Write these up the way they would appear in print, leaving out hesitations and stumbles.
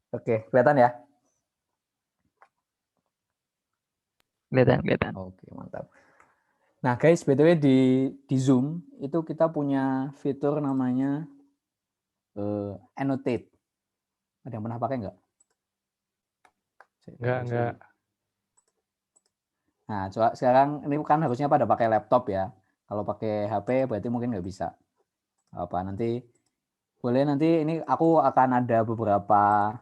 Oke, kelihatan ya? Kelihatan. Oke, mantap. Nah, guys, BTW di Zoom itu kita punya fitur namanya annotate. Ada yang pernah pakai nggak? Enggak. Nah, coba sekarang ini kan harusnya pada pakai laptop ya. Kalau pakai HP berarti mungkin nggak bisa. Apa nanti boleh nanti ini aku akan ada beberapa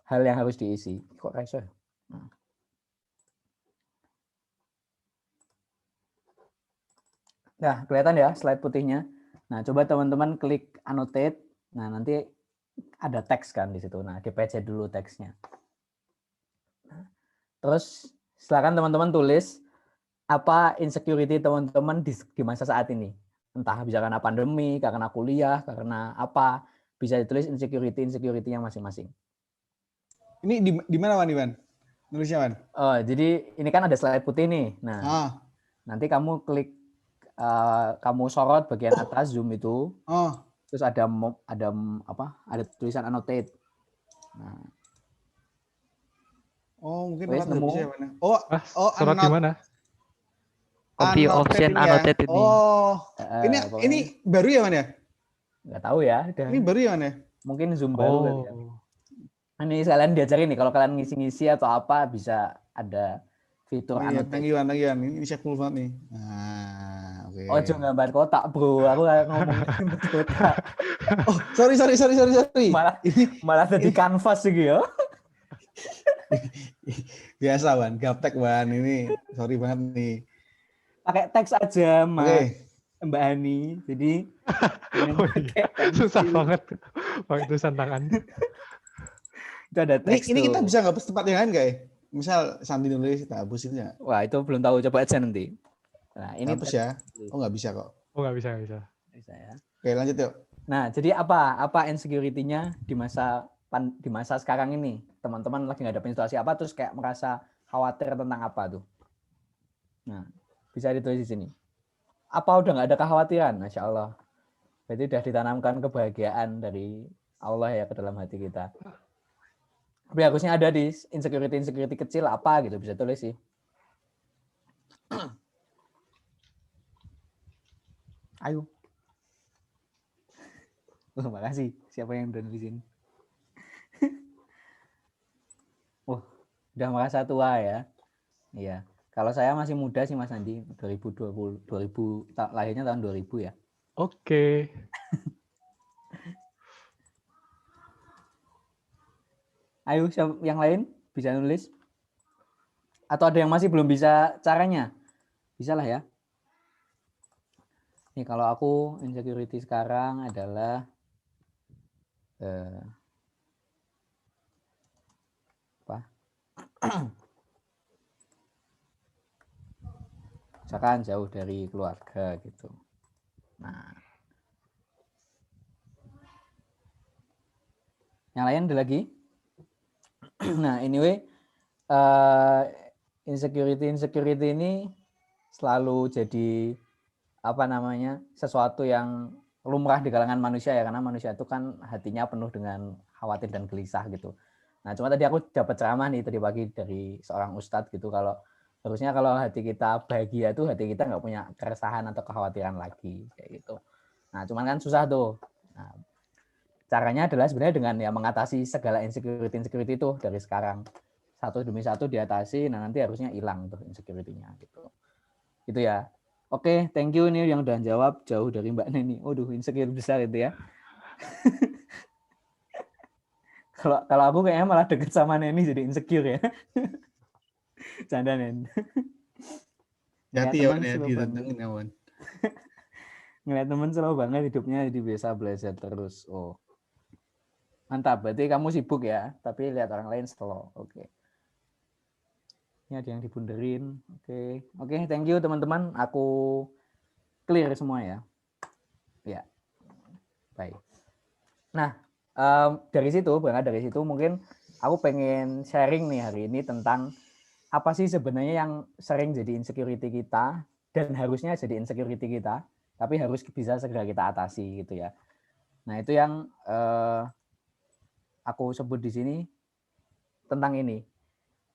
hal yang harus diisi. Kok reso? Nah, kelihatan ya slide putihnya. Nah, coba teman-teman klik annotate. Nah, nanti ada teks kan di situ. Nah, di-paste dulu teksnya. Terus silakan teman-teman tulis apa insecurity teman-teman di masa saat ini. Entah bisa karena pandemi, karena kuliah, karena apa. Bisa ditulis insecurity-nya masing-masing. Ini di mana Wan Iwan? Nulisnya Wan? Oh, jadi ini kan ada slide putih nih. Nah, nanti kamu klik, kamu sorot bagian atas Zoom itu. Terus ada tulisan annotate. Nah, mungkin wes nemu. bisa ya mana? Sorot di mana? Di option annotate ini. Ini baru ya Man ya? Nggak tahu ya. Ini baru ya Man ya? Mungkin Zoom baru kali ya. Ini sekalian diajarin nih, kalau kalian ngisi-ngisi atau apa bisa ada fitur annotate. Thank you Wan. Ini saya cool banget nih. Nah, oke. Oh, jangan gambar kotak, bro. Aku ngomong gambar kotak. Oh, sorry. Malah jadi kanvas gitu ya. Biasa Wan, gaptek Wan. Ini sorry banget nih. Pakai teks aja, Mas. Mbak Hani. Jadi susah banget pakai tulisan tangan. Itu ada teks. Ini kita bisa ngapus tempat yang lain nggak ya? Misal Sandi nulis kita hapus itu ya? Wah, itu belum tahu, coba aja nanti. Nah, ini hapus ya. Oh, nggak bisa kok. Oh, nggak bisa. Bisa ya. Oke, lanjut yuk. Nah, jadi apa insecurity-nya di masa sekarang ini? Teman-teman lagi ngadepin situasi apa terus kayak merasa khawatir tentang apa tuh? Nah, bisa ditulis di sini. Apa udah nggak ada kekhawatiran? Masya Allah. Berarti udah ditanamkan kebahagiaan dari Allah ya ke dalam hati kita. Tapi harusnya ada di insecurity kecil apa gitu, bisa tulis sih. Ayo. Terima kasih. Siapa yang udah nulisin? Udah merasa tua ya. Iya. Kalau saya masih muda sih Mas Andi, 2020, lahirnya tahun 2000 ya. Oke. Ayo, yang lain bisa nulis? Atau ada yang masih belum bisa caranya? Bisa lah ya. Nih kalau aku insecurity sekarang adalah misalkan jauh dari keluarga gitu. Nah, yang lain ada lagi? Nah, anyway, insecurity ini selalu jadi sesuatu yang lumrah di kalangan manusia ya, karena manusia itu kan hatinya penuh dengan khawatir dan gelisah gitu. Nah, cuma tadi aku dapat ceramah nih tadi pagi dari seorang ustadz gitu, kalau harusnya kalau hati kita bahagia tuh hati kita nggak punya keresahan atau kekhawatiran lagi kayak gitu. Nah, cuman kan susah tuh. Nah, caranya adalah sebenarnya dengan ya mengatasi segala insecurity itu dari sekarang. Satu demi satu diatasi, nah nanti harusnya hilang tuh insecurity-nya gitu. Gitu ya. Oke, thank you nih yang udah jawab jauh dari Mbak Neni. Waduh, insecure besar itu ya. Kalau aku kayaknya malah deket sama Neni jadi insecure ya. Canda Nen. Hati ya, didatengin ya, Wan. Ngeliat temen slow banget hidupnya, jadi biasa belajar terus. Oh, mantap. Berarti kamu sibuk ya, tapi lihat orang lain slow. Oke. Ini ada yang dibunderin. Oke, thank you teman-teman. Aku clear semua ya. Ya, baik. Nah, berangkat dari situ mungkin aku pengen sharing nih hari ini tentang apa sih sebenarnya yang sering jadi insecurity kita dan harusnya jadi insecurity kita, tapi harus bisa segera kita atasi gitu ya. Nah, itu yang aku sebut di sini tentang ini.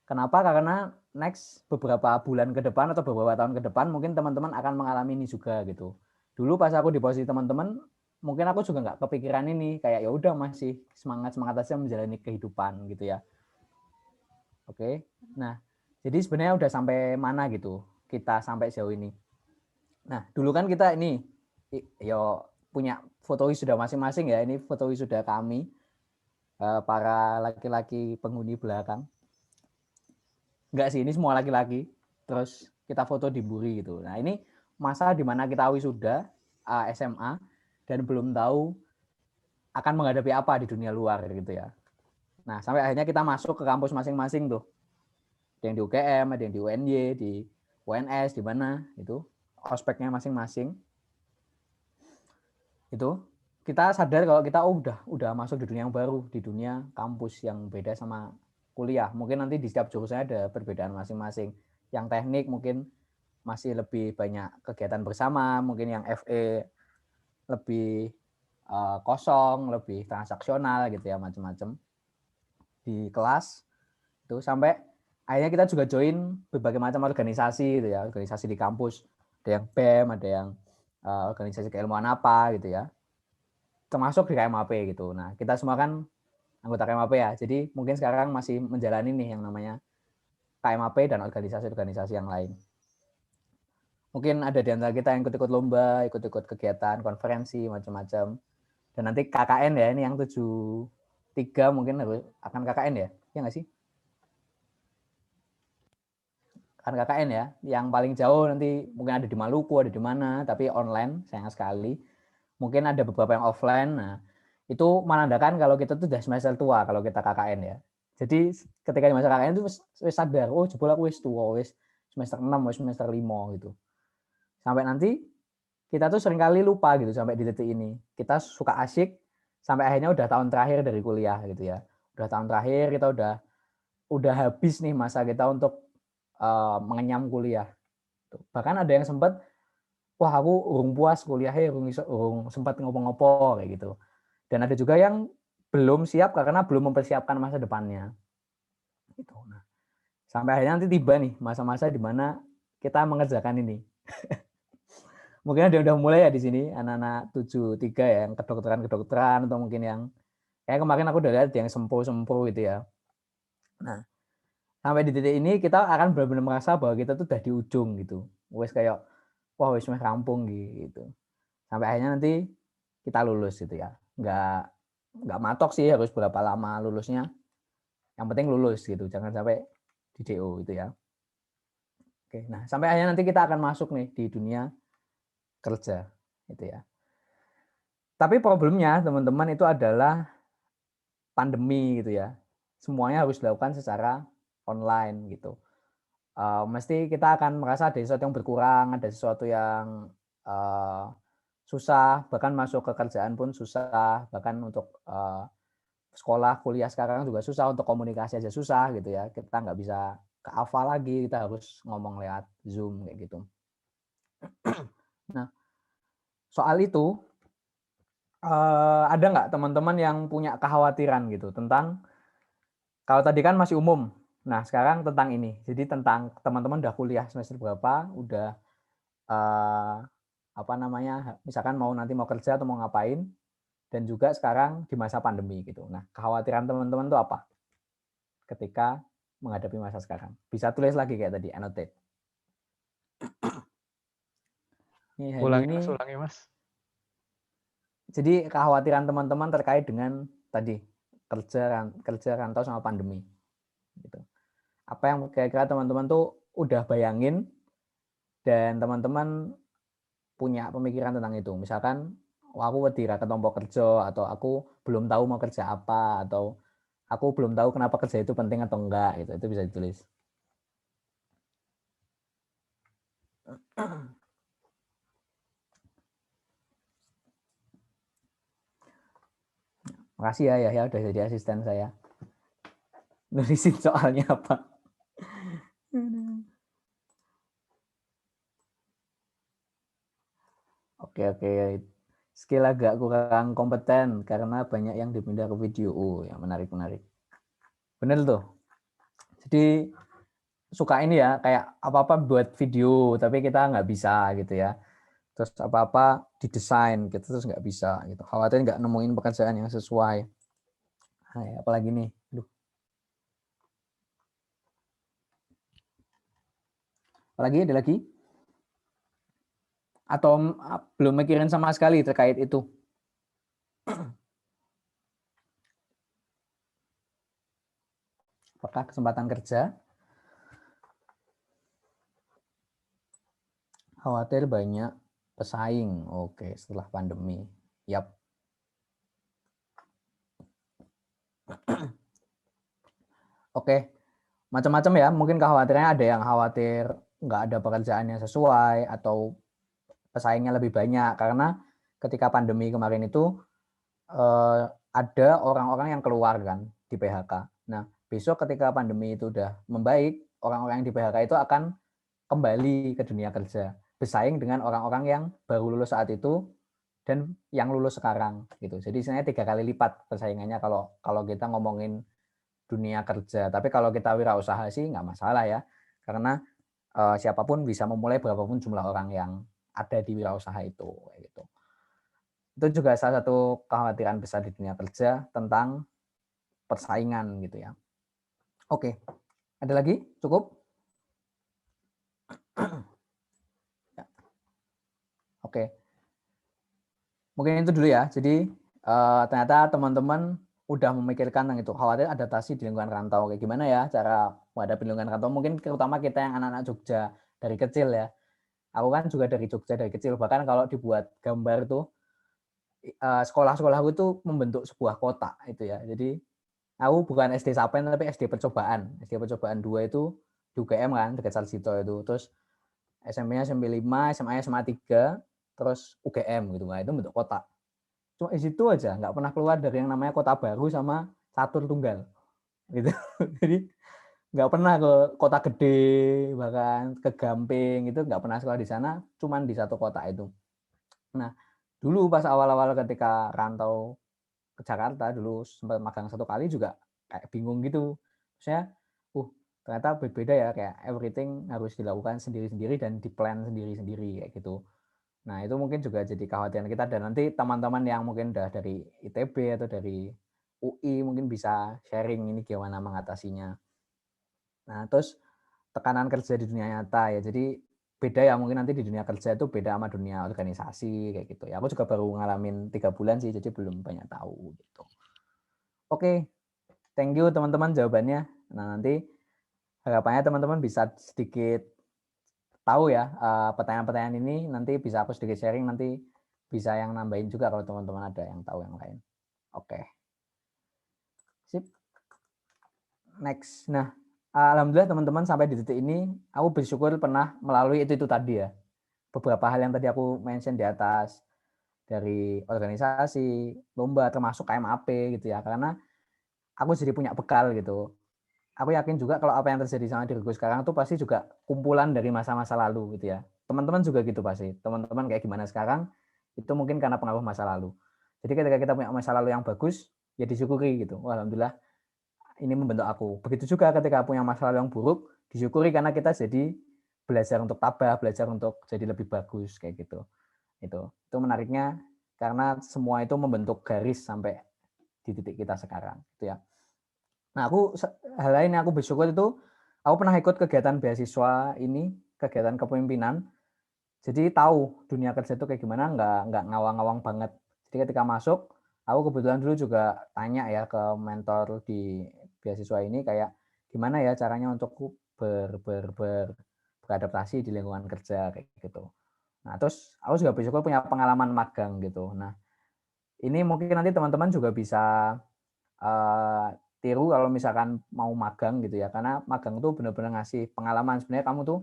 Kenapa? Karena next beberapa bulan ke depan atau beberapa tahun ke depan mungkin teman-teman akan mengalami ini juga gitu. Dulu pas aku di posisi teman-teman, mungkin aku juga nggak kepikiran ini, kayak ya udah masih semangat aja menjalani kehidupan gitu ya. Oke. Nah, jadi sebenarnya udah sampai mana gitu kita sampai jauh ini. Nah, dulu kan kita ini yo punya foto wisuda masing-masing ya. Ini foto wisuda kami para laki-laki penghuni belakang. Enggak sih, ini semua laki-laki. Terus kita foto di Buri gitu. Nah, ini masa di mana kita wisuda SMA dan belum tahu akan menghadapi apa di dunia luar gitu ya. Nah, sampai akhirnya kita masuk ke kampus masing-masing tuh. Ada yang di UGM, ada yang di UNY, di UNS, di mana itu ospeknya masing-masing. Itu kita sadar kalau kita udah masuk di dunia yang baru, di dunia kampus yang beda sama kuliah. Mungkin nanti di setiap jurusan ada perbedaan masing-masing. Yang teknik mungkin masih lebih banyak kegiatan bersama, mungkin yang FE lebih kosong, lebih transaksional gitu ya, macam-macam di kelas itu. Sampai akhirnya kita juga join berbagai macam organisasi gitu ya, organisasi di kampus. Ada yang BEM, ada yang organisasi keilmuan apa gitu ya, termasuk di KMAP gitu. Nah, kita semua kan anggota KMAP ya, jadi mungkin sekarang masih menjalani nih yang namanya KMAP dan organisasi-organisasi yang lain. Mungkin ada di antara kita yang ikut-ikut lomba, ikut-ikut kegiatan, konferensi, macam-macam. Dan nanti KKN ya, ini yang 73 mungkin akan KKN ya, ya nggak sih? Kan KKN ya, yang paling jauh nanti mungkin ada di Maluku, ada di mana, tapi online, sayang sekali. Mungkin ada beberapa yang offline. Nah, itu menandakan kalau kita tuh udah semester tua kalau kita KKN ya. Jadi ketika di masa KKN itu wis sadar, oh jebul aku wis tua, wis semester 6, wis semester 5 gitu. Sampai nanti kita tuh seringkali lupa gitu sampai di detik ini. Kita suka asyik sampai akhirnya udah tahun terakhir dari kuliah gitu ya. Udah tahun terakhir kita udah habis nih masa kita untuk mengenyam kuliah. Bahkan ada yang sempat, wah aku urung puas kuliahnya, urung sempat ngopo-ngopo kayak gitu. Dan ada juga yang belum siap karena belum mempersiapkan masa depannya. Gitu. Nah, sampai akhirnya nanti tiba nih masa-masa di mana kita mengerjakan ini. Mungkin ada yang udah mulai ya di sini, anak-anak 73 ya, yang kedokteran, atau mungkin yang kayak kemarin aku udah lihat yang sempur gitu ya. Nah, sampai di titik ini kita akan benar-benar merasa bahwa kita tuh udah di ujung gitu. Wes kayak, wah wes rampung gitu. Sampai akhirnya nanti kita lulus gitu ya. Nggak matok sih harus berapa lama lulusnya. Yang penting lulus gitu, jangan sampai di DO itu ya. Oke, nah sampai akhirnya nanti kita akan masuk nih di dunia kerja gitu ya. Tapi problemnya teman-teman itu adalah pandemi gitu ya. Semuanya harus dilakukan secara online gitu. Mesti kita akan merasa ada sesuatu yang berkurang, ada sesuatu yang susah, bahkan masuk ke kerjaan pun susah, bahkan untuk sekolah, kuliah sekarang juga susah, untuk komunikasi aja susah gitu ya. Kita nggak bisa ke AFA lagi, kita harus ngomong lewat Zoom kayak gitu. Nah, soal itu ada nggak teman-teman yang punya kekhawatiran gitu tentang, kalau tadi kan masih umum, nah sekarang tentang ini, jadi tentang teman-teman udah kuliah semester berapa, udah apa namanya, misalkan nanti mau kerja atau mau ngapain, dan juga sekarang di masa pandemi gitu. Nah, kekhawatiran teman-teman itu apa ketika menghadapi masa sekarang? Bisa tulis lagi kayak tadi, annotate. Ulangi mas. Jadi kekhawatiran teman-teman terkait dengan tadi kerja rantau sama pandemi. Gitu. Apa yang kira-kira teman-teman tuh udah bayangin dan teman-teman punya pemikiran tentang itu. Misalkan, aku wedi ra ketompo kerja, atau aku belum tahu mau kerja apa, atau aku belum tahu kenapa kerja itu penting atau enggak gitu. Itu bisa ditulis. Makasih ya udah jadi asisten saya. Nulisin soalnya apa. Oke. skill agak kurang kompeten karena banyak yang dipindah ke video. Oh, yang menarik. Bener tuh. Jadi suka ini ya, kayak apa-apa buat video, tapi kita nggak bisa gitu ya. Terus apa-apa didesain gitu, terus nggak bisa gitu. Khawatir nggak nemuin pekerjaan yang sesuai. Nah, ya, apalagi nih? Aduh. Apalagi ada lagi? Atau belum mikirin sama sekali terkait itu? Apakah kesempatan kerja? Khawatir banyak pesaing. Oke, setelah pandemi. Yap. Oke, macam-macam ya. Mungkin kekhawatirannya ada yang khawatir nggak ada pekerjaan yang sesuai atau pesaingnya lebih banyak. Karena ketika pandemi kemarin itu ada orang-orang yang keluar kan di PHK. Nah, besok ketika pandemi itu udah membaik, orang-orang yang di PHK itu akan kembali ke dunia kerja, bersaing dengan orang-orang yang baru lulus saat itu dan yang lulus sekarang gitu. Jadi sebenarnya 3 kali lipat persaingannya kalau kita ngomongin dunia kerja. Tapi kalau kita wirausaha sih nggak masalah ya, karena siapapun bisa memulai berapapun jumlah orang yang ada di wirausaha itu gitu. Itu juga salah satu kekhawatiran besar di dunia kerja tentang persaingan gitu ya. Oke, ada lagi? Cukup? Ya. Oke, mungkin itu dulu ya. Jadi ternyata teman-teman udah memikirkan tentang itu, khawatir adaptasi di lingkungan rantau. Kayak gimana ya cara menghadapi lingkungan rantau? Mungkin terutama kita yang anak-anak Jogja dari kecil ya. Aku kan juga dari Jogja dari kecil. Bahkan kalau dibuat gambar tuh, sekolah-sekolah aku itu membentuk sebuah kota itu ya. Jadi aku bukan SD Sapen tapi SD Percobaan. SD Percobaan 2 itu di UGM kan, dekat Sarjito itu. Terus SMP-nya SMP 5, SMA-nya SMA 3, terus UGM gitu kan. Itu bentuk kota. Cuma di situ aja nggak pernah keluar dari yang namanya Kota Baru sama Catur Tunggal. Gitu. Jadi nggak pernah ke kota gede, bahkan ke Gamping itu nggak pernah sekolah di sana, cuman di satu kota itu. Nah, dulu pas awal-awal ketika rantau ke Jakarta dulu sempat magang 1 kali juga kayak bingung gitu. Maksudnya, ternyata berbeda ya, kayak everything harus dilakukan sendiri-sendiri dan di-plan sendiri-sendiri kayak gitu. Nah, itu mungkin juga jadi kekhawatiran kita, dan nanti teman-teman yang mungkin udah dari ITB atau dari UI mungkin bisa sharing ini gimana mengatasinya. Nah, terus tekanan kerja di dunia nyata ya. Jadi beda ya, mungkin nanti di dunia kerja itu beda sama dunia organisasi kayak gitu ya. Aku juga baru ngalamin 3 bulan sih, jadi belum banyak tahu gitu. Oke, thank you teman-teman jawabannya. Nah, nanti harapannya teman-teman bisa sedikit tahu ya pertanyaan-pertanyaan ini, nanti bisa aku sedikit sharing, nanti bisa yang nambahin juga kalau teman-teman ada yang tahu yang lain. Oke. Sip. Next. Nah, alhamdulillah teman-teman sampai di titik ini aku bersyukur pernah melalui itu tadi ya. Beberapa hal yang tadi aku mention di atas, dari organisasi, lomba, termasuk KMAP gitu ya. Karena aku jadi punya bekal gitu. Aku yakin juga kalau apa yang terjadi sama diriku sekarang itu pasti juga kumpulan dari masa-masa lalu gitu ya. Teman-teman juga gitu pasti. Teman-teman kayak gimana sekarang itu mungkin karena pengaruh masa lalu. Jadi ketika kita punya masa lalu yang bagus, ya disyukuri gitu. Wah, alhamdulillah ini membentuk aku. Begitu juga ketika punya masa lalu yang buruk, disyukuri karena kita jadi belajar untuk tabah, belajar untuk jadi lebih bagus kayak gitu. Itu menariknya karena semua itu membentuk garis sampai di titik kita sekarang gitu ya. Nah, hal lain yang aku bersyukur itu aku pernah ikut kegiatan beasiswa ini, kegiatan kepemimpinan. Jadi tahu dunia kerja itu kayak gimana, nggak ngawang-ngawang banget. Jadi ketika masuk, aku kebetulan dulu juga tanya ya ke mentor di beasiswa ini kayak gimana ya caranya untuk beradaptasi di lingkungan kerja kayak gitu. Nah, terus aku juga bersyukur punya pengalaman magang gitu. Nah, ini mungkin nanti teman-teman juga bisa tiru kalau misalkan mau magang gitu ya, karena magang tuh benar-benar ngasih pengalaman sebenarnya kamu tuh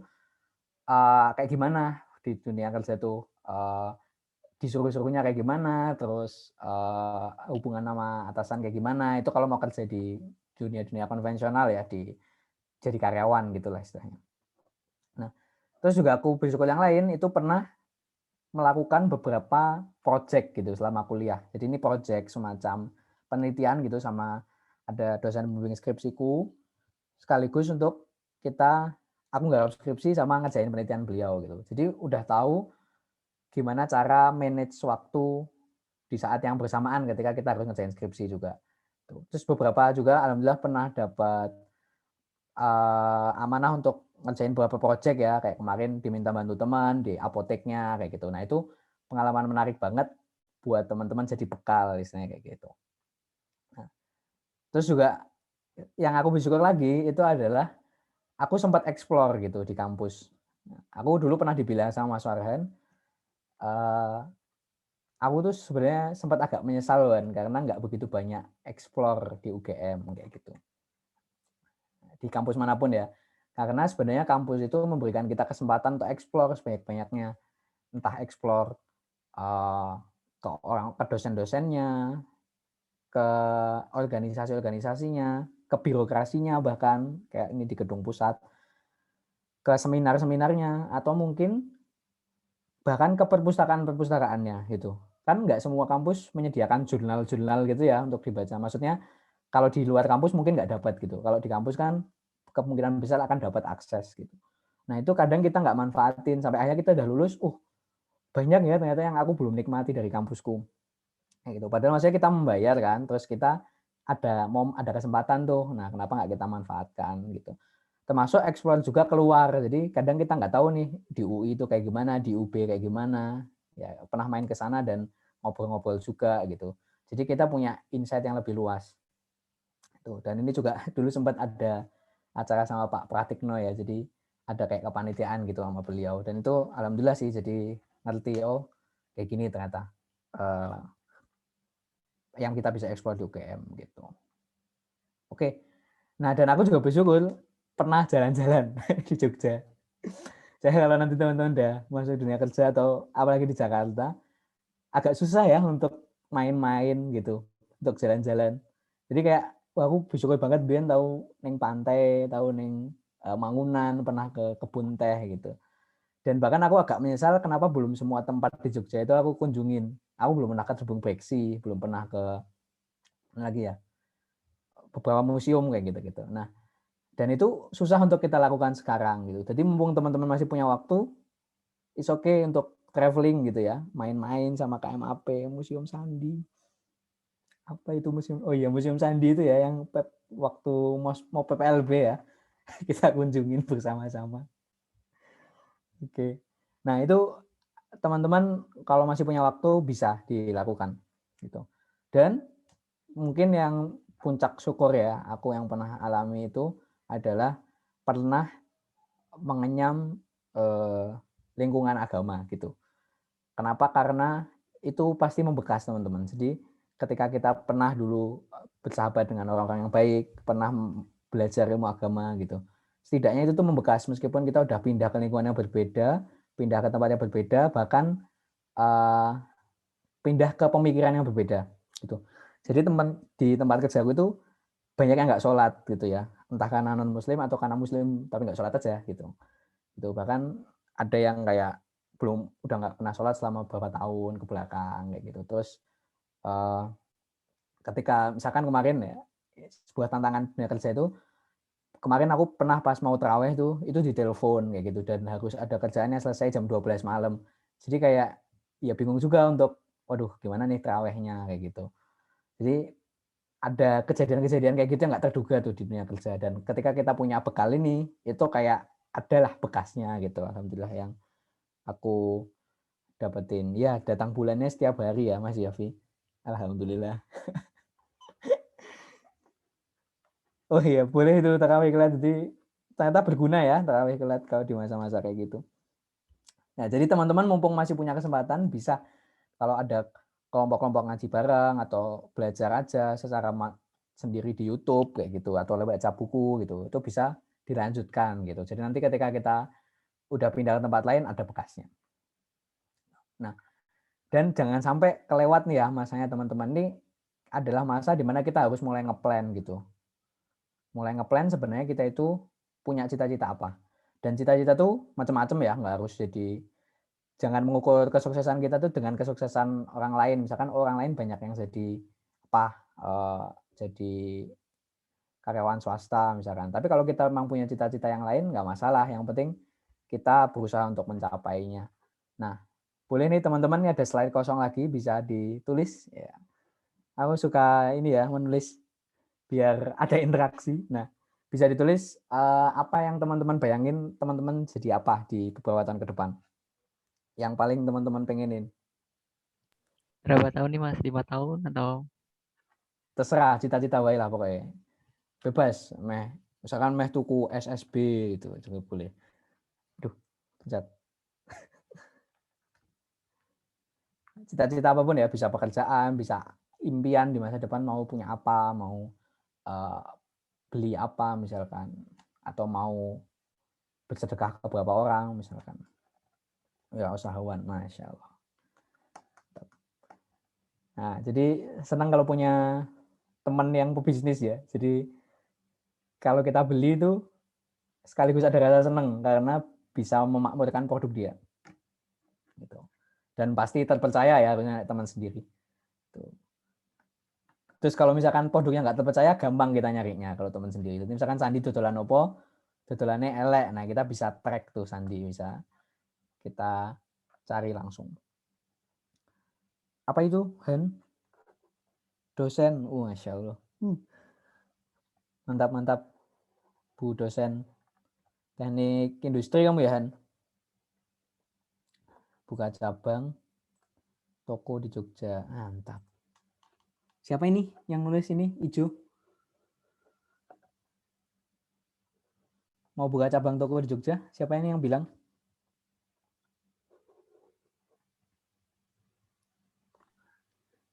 kayak gimana di dunia kerja tuh, disuruh-suruhnya kayak gimana, terus hubungan sama atasan kayak gimana, itu kalau mau kerja di dunia-dunia konvensional ya, jadi karyawan gitulah istilahnya. Nah, terus juga aku bersyukur yang lain itu pernah melakukan beberapa project gitu selama kuliah. Jadi ini project semacam penelitian gitu sama ada dosen pembimbing skripsiku, sekaligus untuk aku nggak harus skripsi sama ngerjain penelitian beliau gitu. Jadi udah tahu gimana cara manage waktu di saat yang bersamaan ketika kita harus ngerjain skripsi juga. Terus beberapa juga alhamdulillah pernah dapat amanah untuk ngerjain beberapa project ya, kayak kemarin diminta bantu teman di apoteknya kayak gitu. Nah, itu pengalaman menarik banget buat teman-teman jadi bekal istilahnya kayak gitu. Nah, terus juga yang aku bersyukur lagi itu adalah aku sempat explore gitu di kampus. Aku dulu pernah dibilang sama Mas Farhan, aku tuh sebenarnya sempat agak menyesal kan karena nggak begitu banyak explore di UGM kayak gitu. Di kampus manapun ya. Karena sebenarnya kampus itu memberikan kita kesempatan untuk explore sebanyak-banyaknya. Entah explore ke dosen-dosennya, ke organisasi-organisasinya, ke birokrasinya bahkan kayak ini di gedung pusat, ke seminar-seminarnya, atau mungkin bahkan ke perpustakaan-perpustakaannya gitu. Kan nggak semua kampus menyediakan jurnal-jurnal gitu ya untuk dibaca. Maksudnya kalau di luar kampus mungkin nggak dapat gitu. Kalau di kampus kan kemungkinan besar akan dapat akses gitu. Nah itu kadang kita nggak manfaatin sampai akhirnya kita udah lulus, banyak ya ternyata yang aku belum nikmati dari kampusku. Kayak gitu. Padahal maksudnya kita membayar kan, terus kita ada kesempatan tuh. Nah kenapa nggak kita manfaatkan gitu. Termasuk eksplor juga keluar. Jadi kadang kita nggak tahu nih di UI itu kayak gimana, di UB kayak gimana. Ya pernah main ke sana dan ngobrol-ngobrol juga gitu. Jadi kita punya insight yang lebih luas. Tuh, dan ini juga dulu sempat ada acara sama Pak Pratikno ya, jadi ada kayak kepanitiaan gitu sama beliau, dan itu alhamdulillah sih jadi ngerti kayak gini ternyata yang kita bisa eksplor di UGM gitu. Oke, nah dan aku juga bersyukur pernah jalan-jalan di Jogja. Saya kalau nanti teman-teman udah masuk dunia kerja atau apalagi di Jakarta, agak susah ya untuk main-main gitu, untuk jalan-jalan. Jadi kayak aku bersyukur banget Bian tahu neng pantai, tahu neng Mangunan, pernah ke kebun teh gitu. Dan bahkan aku agak menyesal kenapa belum semua tempat di Jogja itu aku kunjungin. Aku belum pernah ke Gedung Beksi, belum pernah ke lagi ya beberapa museum kayak gitu-gitu. Nah, dan itu susah untuk kita lakukan sekarang gitu. Jadi mumpung teman-teman masih punya waktu, it's okay untuk traveling gitu ya, main-main sama KMAP, Museum Sandi. Apa itu museum? Oh iya, Museum Sandi itu ya yang waktu mau PPLB ya, kita kunjungin bersama-sama. Oke. Nah, itu teman-teman kalau masih punya waktu bisa dilakukan gitu. Dan mungkin yang puncak syukur ya, aku yang pernah alami itu adalah pernah mengenyam lingkungan agama gitu. Kenapa? Karena itu pasti membekas teman-teman. Jadi ketika kita pernah dulu bersahabat dengan orang-orang yang baik, pernah belajar ilmu agama gitu, setidaknya itu tuh membekas meskipun kita udah pindah ke lingkungan yang berbeda, pindah ke tempat yang berbeda, bahkan pindah ke pemikiran yang berbeda gitu. Jadi di tempat kerjaku itu banyak yang nggak sholat gitu ya, entah karena non muslim atau karena muslim tapi nggak sholat aja gitu. Itu bahkan ada yang kayak udah nggak pernah sholat selama beberapa tahun ke belakang kayak gitu. Terus ketika misalkan kemarin ya sebuah tantangan dunia kerja itu, kemarin aku pernah pas mau terawih itu ditelepon kayak gitu dan harus ada kerjaannya selesai jam 12 malam. Jadi kayak ya bingung juga untuk waduh gimana nih terawihnya kayak gitu. Jadi ada kejadian-kejadian kayak gitu yang nggak terduga tuh di dunia kerja, dan ketika kita punya bekal ini itu kayak adalah bekasnya gitu. Alhamdulillah yang aku dapetin. Ya datang bulannya setiap hari ya Mas Yafi. Alhamdulillah. Oh iya boleh itu tarawih kelat, jadi ternyata berguna ya tarawih kelat kalau di masa-masa kayak gitu. Nah jadi teman-teman mumpung masih punya kesempatan bisa kalau ada kelompok-kelompok ngaji bareng atau belajar aja secara sendiri di YouTube kayak gitu atau baca buku gitu, itu bisa dilanjutkan gitu. Jadi nanti ketika kita udah pindah ke tempat lain ada bekasnya. Nah, dan jangan sampai kelewat nih ya masanya teman-teman, ini adalah masa dimana kita harus mulai ngeplan gitu. Mulai ngeplan sebenarnya kita itu punya cita-cita apa. Dan cita-cita tuh macam-macam ya, nggak harus jadi jangan mengukur kesuksesan kita tuh dengan kesuksesan orang lain. Misalkan orang lain banyak yang jadi jadi karyawan swasta misalkan. Tapi kalau kita memang punya cita-cita yang lain nggak masalah. Yang penting kita berusaha untuk mencapainya. Nah, boleh nih teman-teman, ada slide kosong lagi bisa ditulis. Ya. Aku suka ini ya menulis biar ada interaksi. Nah, bisa ditulis apa yang teman-teman bayangin teman-teman jadi apa di beberapa tahun ke depan. Yang paling teman-teman pengenin. Berapa tahun nih Mas? 5 tahun atau? Terserah, cita-cita wae lah pokoknya. Bebas, misalkan tuku SSB itu juga boleh. Duh, pencet. Cita-cita apapun ya, bisa pekerjaan, bisa impian di masa depan, mau punya apa, mau beli apa misalkan, atau mau bersedekah ke beberapa orang misalkan. Ya, usahawan, Masya Allah. Nah, jadi senang kalau punya teman yang pebisnis ya. Jadi kalau kita beli itu sekaligus ada rasa senang karena bisa memakmurkan produk dia. Gitu. Dan pasti terpercaya ya punya teman sendiri. Tuh. Terus kalau misalkan produknya nggak terpercaya, gampang kita nyarinya kalau teman sendiri. Jadi misalkan Sandi dodolan opo, dodolannya elek. Nah, kita bisa track tuh Sandi, bisa kita cari langsung. Apa itu, Han? Dosen. Masya Allah. Mantap-mantap. Bu dosen. Teknik industri kamu ya, Han? Buka cabang toko di Jogja. Mantap. Siapa ini yang nulis ini? Ijo. Mau buka cabang toko di Jogja? Siapa ini yang bilang?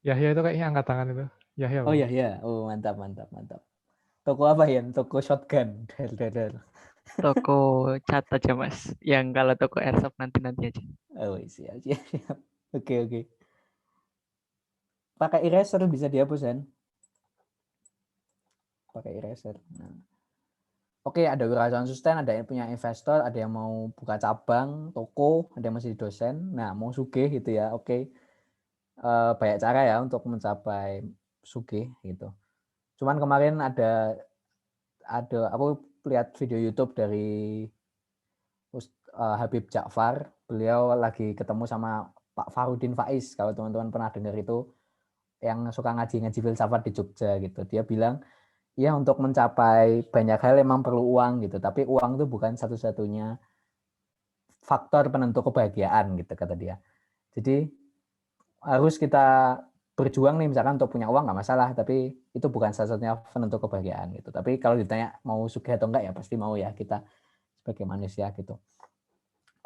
Yahya itu kayaknya angkat tangan itu. Yahya. Oh ya ya. Oh, mantap. Toko apa ya? Toko shotgun. Toko cat aja Mas. Yang kalau toko airsoft nanti aja. Oh, siap. Oke. Pakai eraser bisa dihapus kan? Pakai eraser. Nah. Oke, ada wirausahawan sustain, ada yang punya investor, ada yang mau buka cabang, toko, ada yang masih dosen. Nah, mau sugih gitu ya. Oke. Banyak cara ya untuk mencapai sugih gitu. Cuman kemarin ada aku lihat video YouTube dari Habib Ja'far. Beliau lagi ketemu sama Pak Farudin Faiz, kalau teman-teman pernah dengar itu, yang suka ngaji filsafat di Jogja gitu. Dia bilang, ya untuk mencapai banyak hal emang perlu uang gitu, tapi uang itu bukan satu-satunya faktor penentu kebahagiaan gitu kata dia. Jadi harus kita berjuang nih misalkan untuk punya uang nggak masalah, tapi itu bukan satu-satunya penentu kebahagiaan gitu. Tapi kalau ditanya mau sugih atau enggak ya pasti mau ya kita sebagai manusia gitu.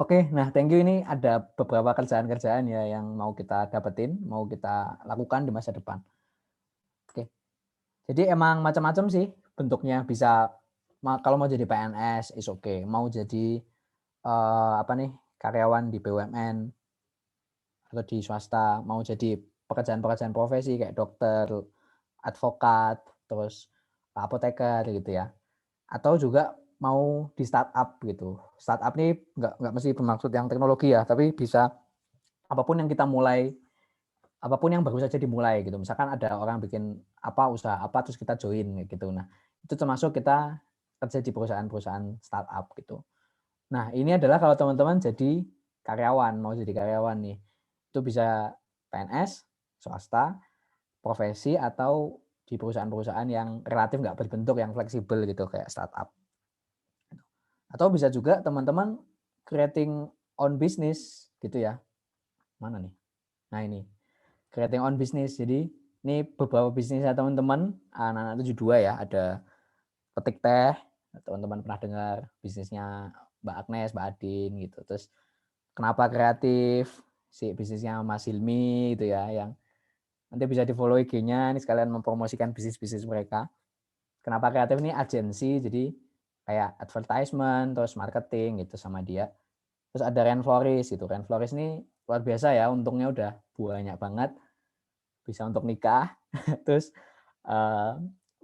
Oke, nah thank you, ini ada beberapa kerjaan-kerjaan ya yang mau kita dapetin, mau kita lakukan di masa depan. Oke. Jadi emang macam-macam sih bentuknya, bisa kalau mau jadi PNS is okay, mau jadi karyawan di BUMN atau di swasta, mau jadi pekerjaan-pekerjaan profesi kayak dokter, advokat, terus apoteker gitu ya. Atau juga mau di startup gitu. Startup ini nggak mesti bermaksud yang teknologi ya, tapi bisa apapun yang kita mulai, apapun yang baru saja dimulai gitu. Misalkan ada orang bikin usaha apa terus kita join gitu. Nah, itu termasuk kita kerja di perusahaan-perusahaan startup gitu. Nah, ini adalah kalau teman-teman jadi karyawan, mau jadi karyawan nih. Itu bisa PNS, swasta, profesi, atau di perusahaan-perusahaan yang relatif nggak berbentuk, yang fleksibel gitu kayak startup. Atau bisa juga teman-teman creating own business gitu ya. Mana nih? Nah ini, creating own business. Jadi ini beberapa bisnisnya teman-teman, anak-anak 72 ya. Ada petik teh, teman-teman pernah dengar bisnisnya Mbak Agnes, Mbak Adin gitu. Terus kenapa kreatif, si bisnisnya Mas Hilmi gitu ya, yang nanti bisa di follow IG-nya, ini sekalian mempromosikan bisnis-bisnis mereka. Kenapa kreatif ini agensi, jadi kayak advertisement, terus marketing gitu sama dia. Terus ada Rainforest gitu. Rainforest ini luar biasa ya, untungnya udah banyak banget, bisa untuk nikah. Terus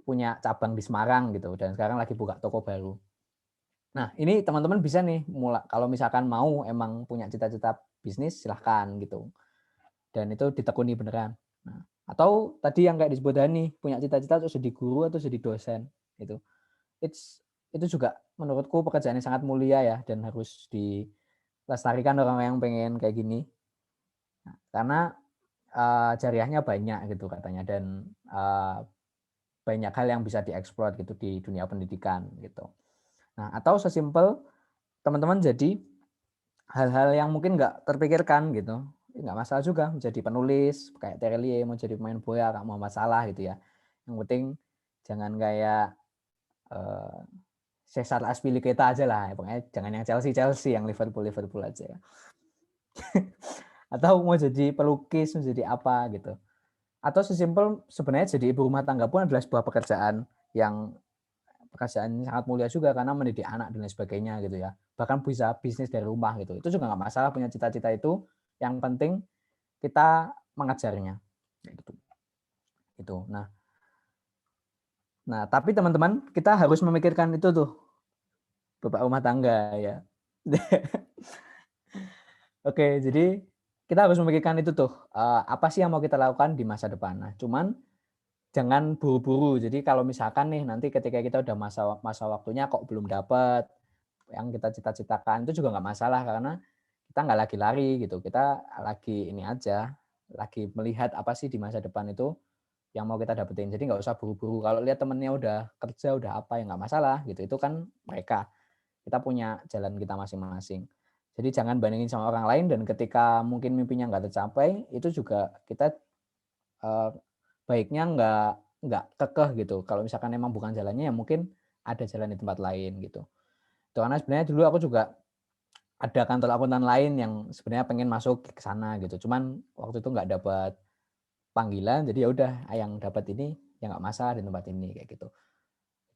punya cabang di Semarang gitu, dan sekarang lagi buka toko baru. Nah ini teman-teman bisa nih mulai, kalau misalkan mau emang punya cita-cita bisnis silahkan gitu. Dan itu ditekuni beneran. Nah, atau tadi yang kayak disebut Dani, punya cita-cita untuk jadi guru atau jadi dosen gitu. Itu juga menurutku pekerjaan yang sangat mulia ya, dan harus dilestarikan orang yang pengen kayak gini. Nah, karena jariahnya banyak gitu katanya, dan banyak hal yang bisa dieksplor gitu di dunia pendidikan gitu. Nah, atau sesimpel teman-teman jadi hal-hal yang mungkin nggak terpikirkan gitu, nggak masalah juga menjadi penulis kayak Terelie, mau jadi pemain bola nggak mau masalah gitu ya. Yang penting jangan kayak Cesar Azpilicueta aja lah, pokoknya jangan yang Chelsea, yang Liverpool aja ya. Atau mau jadi pelukis, mau jadi apa gitu. Atau sesimpel sebenarnya jadi ibu rumah tangga pun adalah sebuah pekerjaan yang sangat mulia juga, karena mendidik anak dan lain sebagainya gitu ya. Bahkan bisa bisnis dari rumah gitu. Itu juga nggak masalah punya cita-cita itu. Yang penting kita mengajarnya. Gitu. Itu. Nah, tapi teman-teman, kita harus memikirkan itu tuh, bapak rumah tangga ya. Oke, jadi kita harus memikirkan itu tuh, apa sih yang mau kita lakukan di masa depan. Nah, cuman jangan buru-buru. Jadi kalau misalkan nih nanti ketika kita udah masa waktunya kok belum dapat yang kita cita-citakan, itu juga nggak masalah, karena kita nggak lagi lari gitu. Kita lagi ini aja, lagi melihat apa sih di masa depan itu yang mau kita dapetin. Jadi nggak usah buru-buru. Kalau lihat temennya udah kerja, udah apa, ya nggak masalah gitu. Itu kan mereka. Kita punya jalan kita masing-masing. Jadi jangan bandingin sama orang lain, dan ketika mungkin mimpinya nggak tercapai, itu juga kita baiknya nggak kekeh gitu. Kalau misalkan emang bukan jalannya, ya mungkin ada jalan di tempat lain gitu. Itu karena sebenarnya dulu aku juga ada kantor akuntan lain yang sebenarnya pengen masuk ke sana gitu. Cuman waktu itu nggak dapat panggilan, jadi ya udah yang dapat ini ya nggak masalah di tempat ini kayak gitu.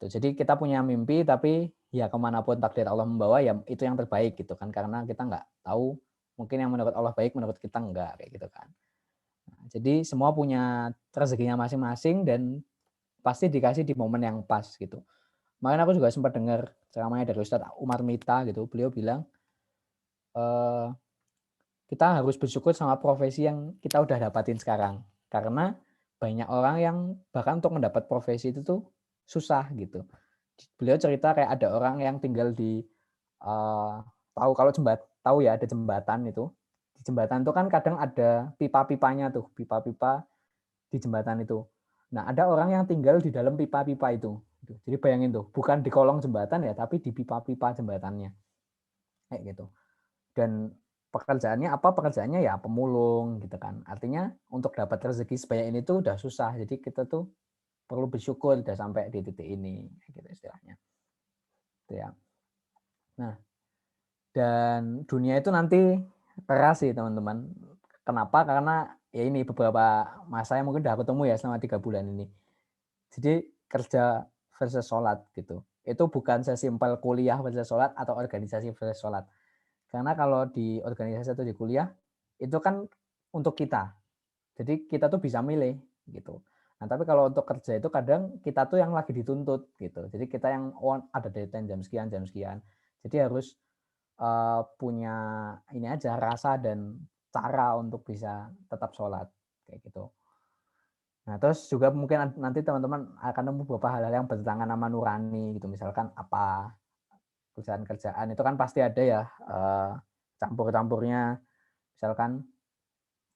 Jadi kita punya mimpi, tapi ya kemanapun takdir Allah membawa ya itu yang terbaik gitu kan, karena kita nggak tahu, mungkin yang menurut Allah baik menurut kita enggak kayak gitu kan. Nah, jadi semua punya rezekinya masing-masing dan pasti dikasih di momen yang pas gitu. Makanya aku juga sempat dengar ceramahnya dari Ustadz Umar Mita gitu, beliau bilang kita harus bersyukur sama profesi yang kita udah dapatin sekarang, karena banyak orang yang bahkan untuk mendapat profesi itu tuh susah gitu. Beliau cerita kayak ada orang yang tinggal di tahu kalau tahu ya ada jembatan itu. Di jembatan itu kan kadang ada pipa-pipanya tuh, pipa-pipa di jembatan itu. Nah, ada orang yang tinggal di dalam pipa-pipa itu. Jadi bayangin tuh, bukan di kolong jembatan ya, tapi di pipa-pipa jembatannya. Kayak gitu. Dan pekerjaannya apa? Pekerjaannya ya pemulung gitu kan. Artinya untuk dapat rezeki sebanyak ini tuh udah susah. Jadi kita tuh perlu bersyukur udah sampai di titik ini, gitu istilahnya. Itu ya. Nah, dan dunia itu nanti keras sih teman-teman. Kenapa? Karena ya ini beberapa masa yang mungkin udah aku temui ya selama 3 bulan ini. Jadi kerja versus sholat gitu. Itu bukan sesimpel kuliah versus sholat atau organisasi versus sholat. Karena kalau di organisasi atau di kuliah itu kan untuk kita. Jadi kita tuh bisa milih gitu. Nah, tapi kalau untuk kerja itu kadang kita tuh yang lagi dituntut gitu. Jadi kita yang ada deadline jam sekian. Jadi harus punya ini aja rasa dan cara untuk bisa tetap sholat kayak gitu. Nah, terus juga mungkin nanti teman-teman akan nemu beberapa hal-hal yang bertentangan sama nurani gitu. Misalkan apa kerjaan-kerjaan itu kan pasti ada ya campur-campurnya. Misalkan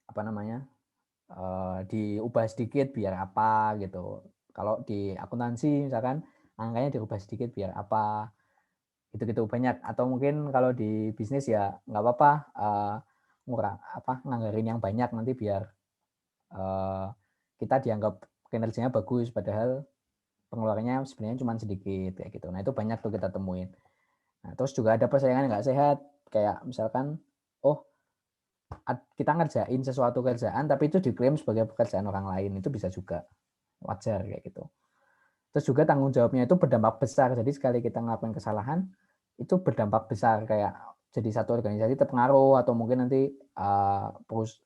apa namanya diubah sedikit biar apa gitu. Kalau di akuntansi misalkan angkanya dirubah sedikit biar apa. Gitu-gitu banyak. Atau mungkin kalau di bisnis ya nggak apa-apa nganggarin yang banyak nanti biar kita dianggap kinerjanya bagus padahal pengeluarannya sebenarnya cuma sedikit kayak gitu. Nah, itu banyak tuh kita temuin. Nah, terus juga ada persaingan nggak sehat kayak misalkan kita ngerjain sesuatu kerjaan tapi itu diklaim sebagai pekerjaan orang lain, itu bisa juga, wajar kayak gitu. Terus juga tanggung jawabnya itu berdampak besar. Jadi sekali kita ngelakuin kesalahan itu berdampak besar, kayak jadi satu organisasi terpengaruh atau mungkin nanti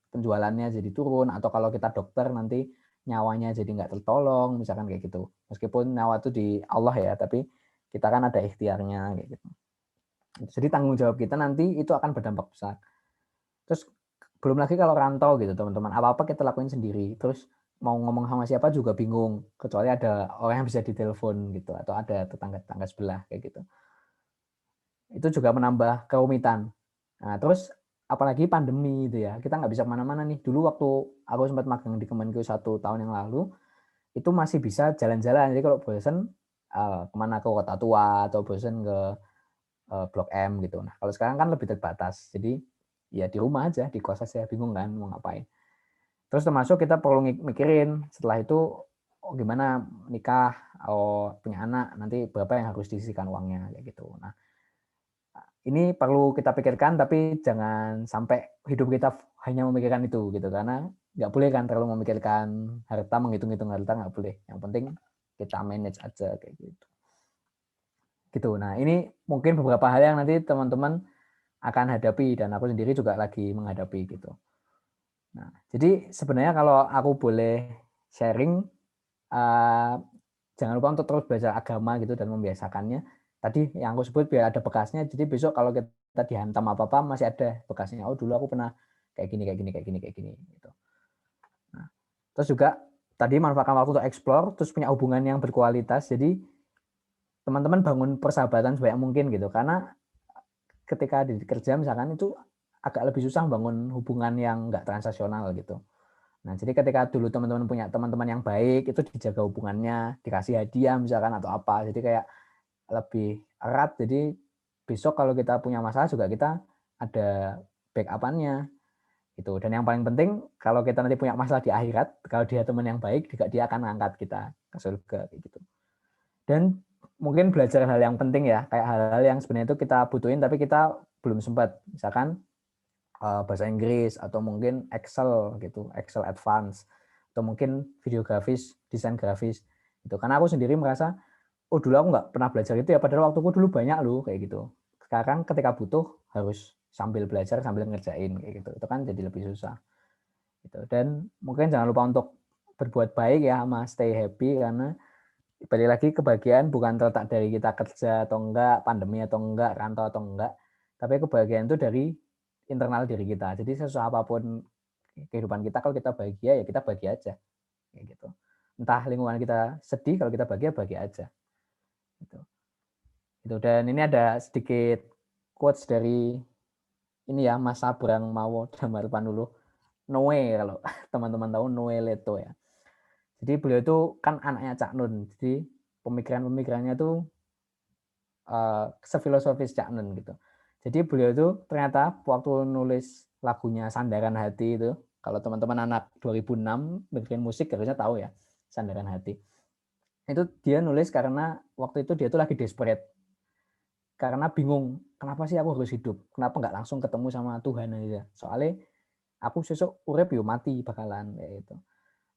penjualannya jadi turun, atau kalau kita dokter nanti nyawanya jadi nggak tertolong misalkan kayak gitu. Meskipun nyawa itu di Allah ya, tapi kita kan ada ikhtiarnya kayak gitu. Jadi tanggung jawab kita nanti itu akan berdampak besar. Terus belum lagi kalau rantau gitu teman-teman, apa-apa kita lakuin sendiri. Terus mau ngomong sama siapa juga bingung, kecuali ada orang yang bisa ditelepon gitu atau ada tetangga-tetangga sebelah kayak gitu. Itu juga menambah kerumitan. Nah, terus apalagi pandemi itu ya, kita nggak bisa kemana-mana nih. Dulu waktu aku sempat magang di Kemenkeu 1 tahun yang lalu, itu masih bisa jalan-jalan. Jadi kalau bosen kemana ke Kota Tua atau bosen ke Blok M gitu. Nah kalau sekarang kan lebih terbatas. Jadi ya di rumah aja, di kos aja, bingung kan mau ngapain. Terus termasuk kita perlu mikirin setelah itu gimana nikah, punya anak, nanti berapa yang harus disisihkan uangnya kayak gitu. Nah ini perlu kita pikirkan, tapi jangan sampai hidup kita hanya memikirkan itu gitu, karena nggak boleh kan terlalu memikirkan harta, menghitung-hitung harta, nggak boleh. Yang penting kita manage aja kayak gitu. Nah ini mungkin beberapa hal yang nanti teman-teman akan hadapi dan aku sendiri juga lagi menghadapi gitu. Nah jadi sebenarnya kalau aku boleh sharing, jangan lupa untuk terus belajar agama gitu dan membiasakannya. Tadi yang aku sebut biar ada bekasnya, jadi besok kalau kita dihantam apa-apa masih ada bekasnya. Oh dulu aku pernah kayak gini gitu. Nah, terus juga tadi manfaatkan waktu untuk explore, terus punya hubungan yang berkualitas. Jadi teman-teman bangun persahabatan sebanyak mungkin gitu, karena ketika di kerja misalkan itu agak lebih susah bangun hubungan yang nggak transaksional gitu. Nah, jadi ketika dulu teman-teman punya teman-teman yang baik, itu dijaga hubungannya, dikasih hadiah misalkan atau apa. Jadi kayak lebih erat. Jadi besok kalau kita punya masalah juga kita ada backup-annya gitu. Dan yang paling penting kalau kita nanti punya masalah di akhirat, kalau dia teman yang baik, juga dia akan mengangkat kita ke surga gitu. Dan mungkin belajar hal yang penting ya, kayak hal-hal yang sebenarnya itu kita butuhin tapi kita belum sempat. Misalkan bahasa Inggris atau mungkin Excel gitu, Excel Advance atau mungkin video grafis, desain grafis gitu. Karena aku sendiri merasa, oh dulu aku nggak pernah belajar itu ya, padahal waktuku dulu banyak loh kayak gitu. Sekarang ketika butuh harus sambil belajar sambil ngerjain kayak gitu. Itu kan jadi lebih susah. Gitu. Dan mungkin jangan lupa untuk berbuat baik ya, sama stay happy, karena balik lagi kebahagiaan bukan terletak dari kita kerja atau enggak, pandemi atau enggak, rantau atau enggak, tapi kebahagiaan itu dari internal diri kita. Jadi sesusah apapun kehidupan kita, kalau kita bahagia ya kita bahagia aja kayak gitu. Entah lingkungan kita sedih, kalau kita bahagia aja gitu. Dan ini ada sedikit quotes dari ini ya, Mas Sabrang Mawo Damar Panuluh, Noe, kalau teman-teman tahu Noe Leto ya. Jadi beliau itu kan anaknya Cak Nun. Jadi pemikiran-pemikirannya itu sefilosofis Cak Nun gitu. Jadi beliau itu ternyata waktu nulis lagunya Sandaran Hati itu, kalau teman-teman anak 2006 dengerin musik harusnya tahu ya, Sandaran Hati. Itu dia nulis karena waktu itu dia tuh lagi desperate. Karena bingung, kenapa sih aku harus hidup? Kenapa nggak langsung ketemu sama Tuhan aja? Soalnya aku sesuk urip yo mati bakalan kayak gitu.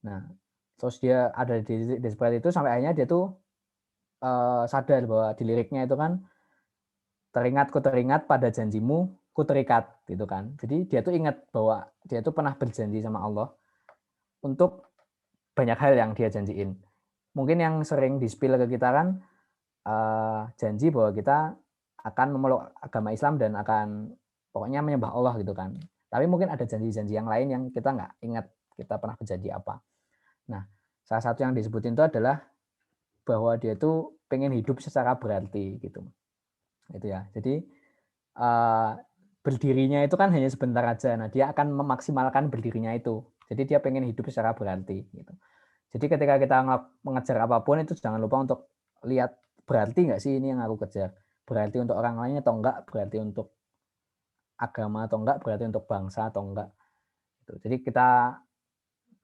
Nah, terus dia ada di desperate itu sampai akhirnya dia tuh sadar bahwa di liriknya itu kan teringat pada janjimu ku terikat gitu kan. Jadi dia tuh ingat bahwa dia tuh pernah berjanji sama Allah untuk banyak hal yang dia janjiin. Mungkin yang sering di-spill ke kita kan janji bahwa kita akan memeluk agama Islam dan akan pokoknya menyembah Allah gitu kan. Tapi mungkin ada janji-janji yang lain yang kita nggak ingat kita pernah berjanji apa. Nah, salah satu yang disebutin itu adalah bahwa dia tuh pengen hidup secara berarti gitu. Itu ya. Jadi berdirinya itu kan hanya sebentar aja. Nah, dia akan memaksimalkan berdirinya itu. Jadi dia pengen hidup secara berarti gitu. Jadi ketika kita mengejar apapun itu jangan lupa untuk lihat berarti nggak sih ini yang aku kejar. Berarti untuk orang lain atau enggak, berarti untuk agama atau enggak, berarti untuk bangsa atau enggak. Jadi kita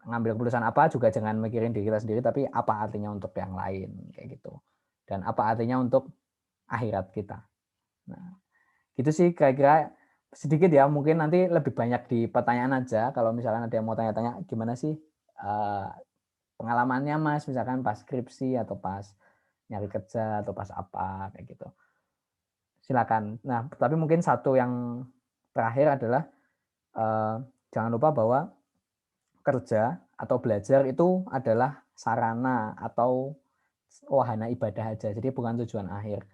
ngambil keputusan apa juga jangan mikirin diri kita sendiri, tapi apa artinya untuk yang lain kayak gitu. Dan apa artinya untuk akhirat kita. Nah, gitu sih kira-kira sedikit ya, mungkin nanti lebih banyak di pertanyaan aja kalau misalkan ada yang mau tanya-tanya gimana sih pengalamannya Mas, misalkan pas skripsi atau pas nyari kerja atau pas apa kayak gitu. Silakan. Nah, tapi mungkin satu yang terakhir adalah jangan lupa bahwa kerja atau belajar itu adalah sarana atau wahana ibadah aja. Jadi bukan tujuan akhir.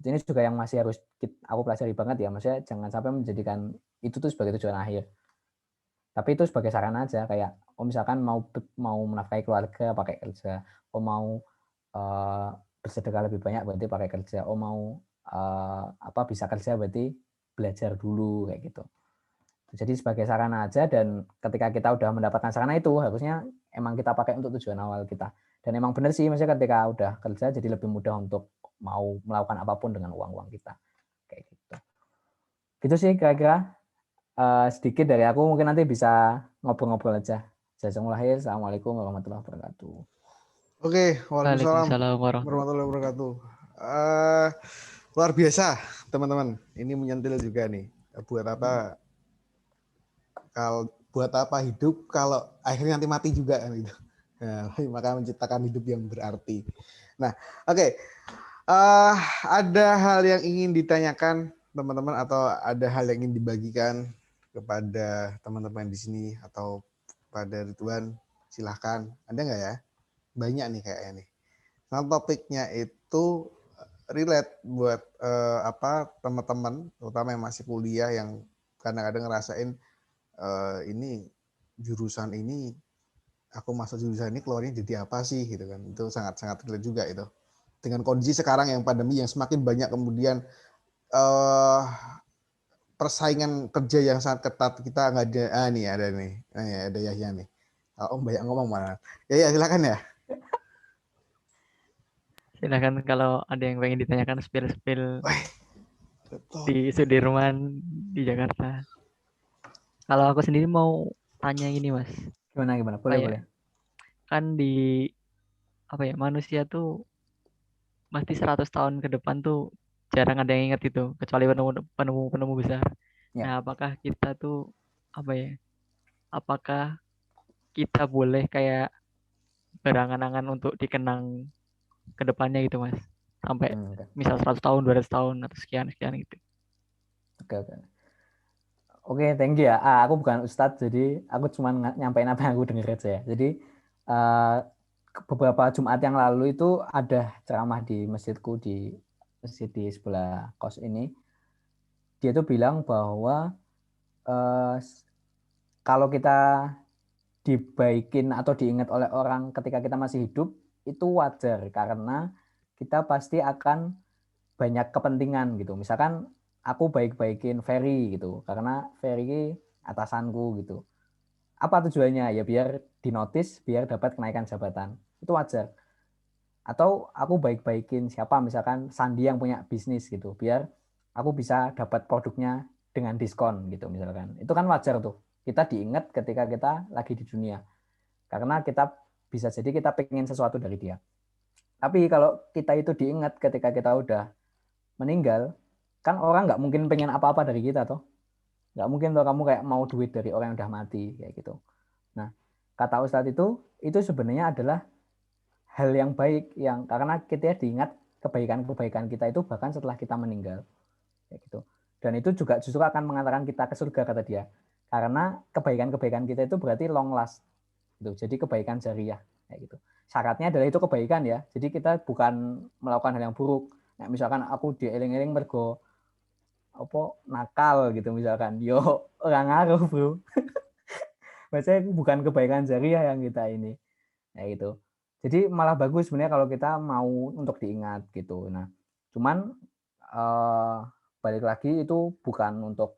Ini juga yang masih harus aku pelajari banget ya, maksudnya jangan sampai menjadikan itu tuh sebagai tujuan akhir. Tapi itu sebagai saran aja, kayak misalkan mau menafkahi keluarga pakai kerja, mau bersedekah lebih banyak berarti pakai kerja, mau bisa kerja berarti belajar dulu kayak gitu. Jadi sebagai sarana aja, dan ketika kita udah mendapatkan sarana itu harusnya emang kita pakai untuk tujuan awal kita. Dan emang benar sih, maksudnya ketika udah kerja jadi lebih mudah untuk mau melakukan apapun dengan uang kita kayak gitu. Gitu sih kira-kira. Sedikit dari aku, mungkin nanti bisa ngobrol-ngobrol aja. Jazakumullah. Assalamualaikum warahmatullahi wabarakatuh. Oke, waalaikumsalam Waalaikumsalam warahmatullahi wabarakatuh. Luar biasa, teman-teman. Ini menyentil juga nih. Buat apa hidup kalau akhirnya nanti mati juga kan gitu. Nah, maka menciptakan hidup yang berarti. Nah, oke. Ada hal yang ingin ditanyakan teman-teman, atau ada hal yang ingin dibagikan kepada teman-teman di sini atau pada Ridwan? Silahkan. Ada nggak ya? Banyak nih kayaknya nih. Nah, topiknya itu relate buat teman-teman, terutama yang masih kuliah, yang kadang-kadang ngerasain ini jurusan ini, aku masuk jurusan ini keluarnya jadi apa sih gitu kan. Itu sangat-sangat relate juga itu. Dengan kondisi sekarang yang pandemi, yang semakin banyak kemudian persaingan kerja yang sangat ketat, kita nggak ada ada Yahya nih. Om banyak ngomong mana? Ya silakan ya. Silakan kalau ada yang pengen ditanyakan spill-spill Betul. di Sudirman di Jakarta. Kalau aku sendiri mau tanya ini Mas, Gimana? Boleh. kan di manusia tuh pasti 100 tahun ke depan tuh jarang ada yang ingat itu, kecuali penemu besar. Ya. Nah, apakah kita tuh apakah kita boleh kayak berangan-angan untuk dikenang ke depannya gitu Mas, sampai misal 100 tahun 200 tahun atau sekian gitu. Oke, thank you ya. Aku bukan ustadz, jadi aku cuma nyampein apa yang aku dengar aja ya. Jadi beberapa Jumat yang lalu itu ada ceramah di masjidku, di masjid di sebelah kos ini. Dia tuh bilang bahwa kalau kita dibaikin atau diingat oleh orang ketika kita masih hidup, itu wajar karena kita pasti akan banyak kepentingan gitu. Misalkan aku baik-baikin Ferry gitu, karena Ferry atasanku gitu. Apa tujuannya? Ya biar dinotis, biar dapat kenaikan jabatan. Itu wajar. Atau aku baik-baikin siapa, misalkan Sandi yang punya bisnis gitu, biar aku bisa dapat produknya dengan diskon gitu misalkan. Itu kan wajar tuh. Kita diingat ketika kita lagi di dunia. Karena kita bisa jadi kita pengen sesuatu dari dia. Tapi kalau kita itu diingat ketika kita udah meninggal, kan orang nggak mungkin pengen apa-apa dari kita toh. Nggak mungkin tuh kamu kayak mau duit dari orang yang udah mati kayak gitu. Nah, kata Ustadz itu sebenarnya adalah hal yang baik, yang karena kita diingat kebaikan-kebaikan kita itu bahkan setelah kita meninggal kayak gitu. Dan itu juga justru akan mengantarkan kita ke surga kata dia. Karena kebaikan-kebaikan kita itu berarti long last gitu. Jadi kebaikan jariah kayak gitu. Syaratnya adalah itu kebaikan ya. Jadi kita bukan melakukan hal yang buruk. Nah, misalkan aku dieling-eling mergo nakal gitu misalkan. Yo orang ngaruh, Bro. Maksudnya bukan kebaikan jariah yang kita ini. Ya gitu. Jadi malah bagus sebenarnya kalau kita mau untuk diingat gitu. Nah, cuman balik lagi itu bukan untuk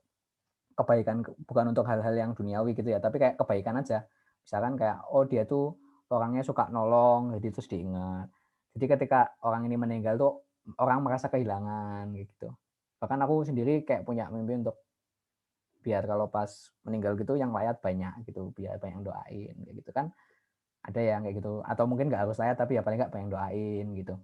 kebaikan, bukan untuk hal-hal yang duniawi gitu ya, tapi kayak kebaikan aja. Misalkan kayak dia tuh orangnya suka nolong, jadi terus diingat. Jadi ketika orang ini meninggal tuh orang merasa kehilangan gitu. Bahkan aku sendiri kayak punya mimpi untuk biar kalau pas meninggal gitu yang layak banyak gitu, biar banyak yang doain kayak gitu kan. Ada yang kayak gitu, atau mungkin nggak harus layak tapi ya paling nggak banyak doain gitu.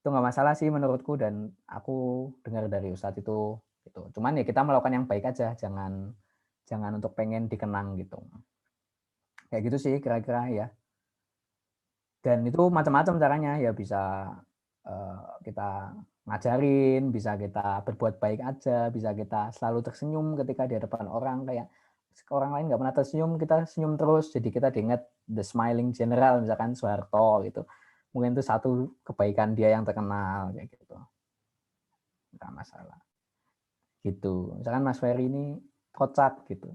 Itu nggak masalah sih menurutku, dan aku dengar dari Ustadz itu gitu. Cuman ya kita melakukan yang baik aja, jangan untuk pengen dikenang gitu. Kayak gitu sih kira-kira ya. Dan itu macam-macam caranya ya, bisa kita ngajarin, bisa kita berbuat baik aja, bisa kita selalu tersenyum ketika di hadapan orang, kayak orang lain nggak pernah tersenyum, kita senyum terus, jadi kita diingat the smiling general misalkan Soeharto gitu. Mungkin itu satu kebaikan dia yang terkenal kayak gitu. Nggak masalah. Gitu. Misalkan Mas Ferry ini kocak gitu.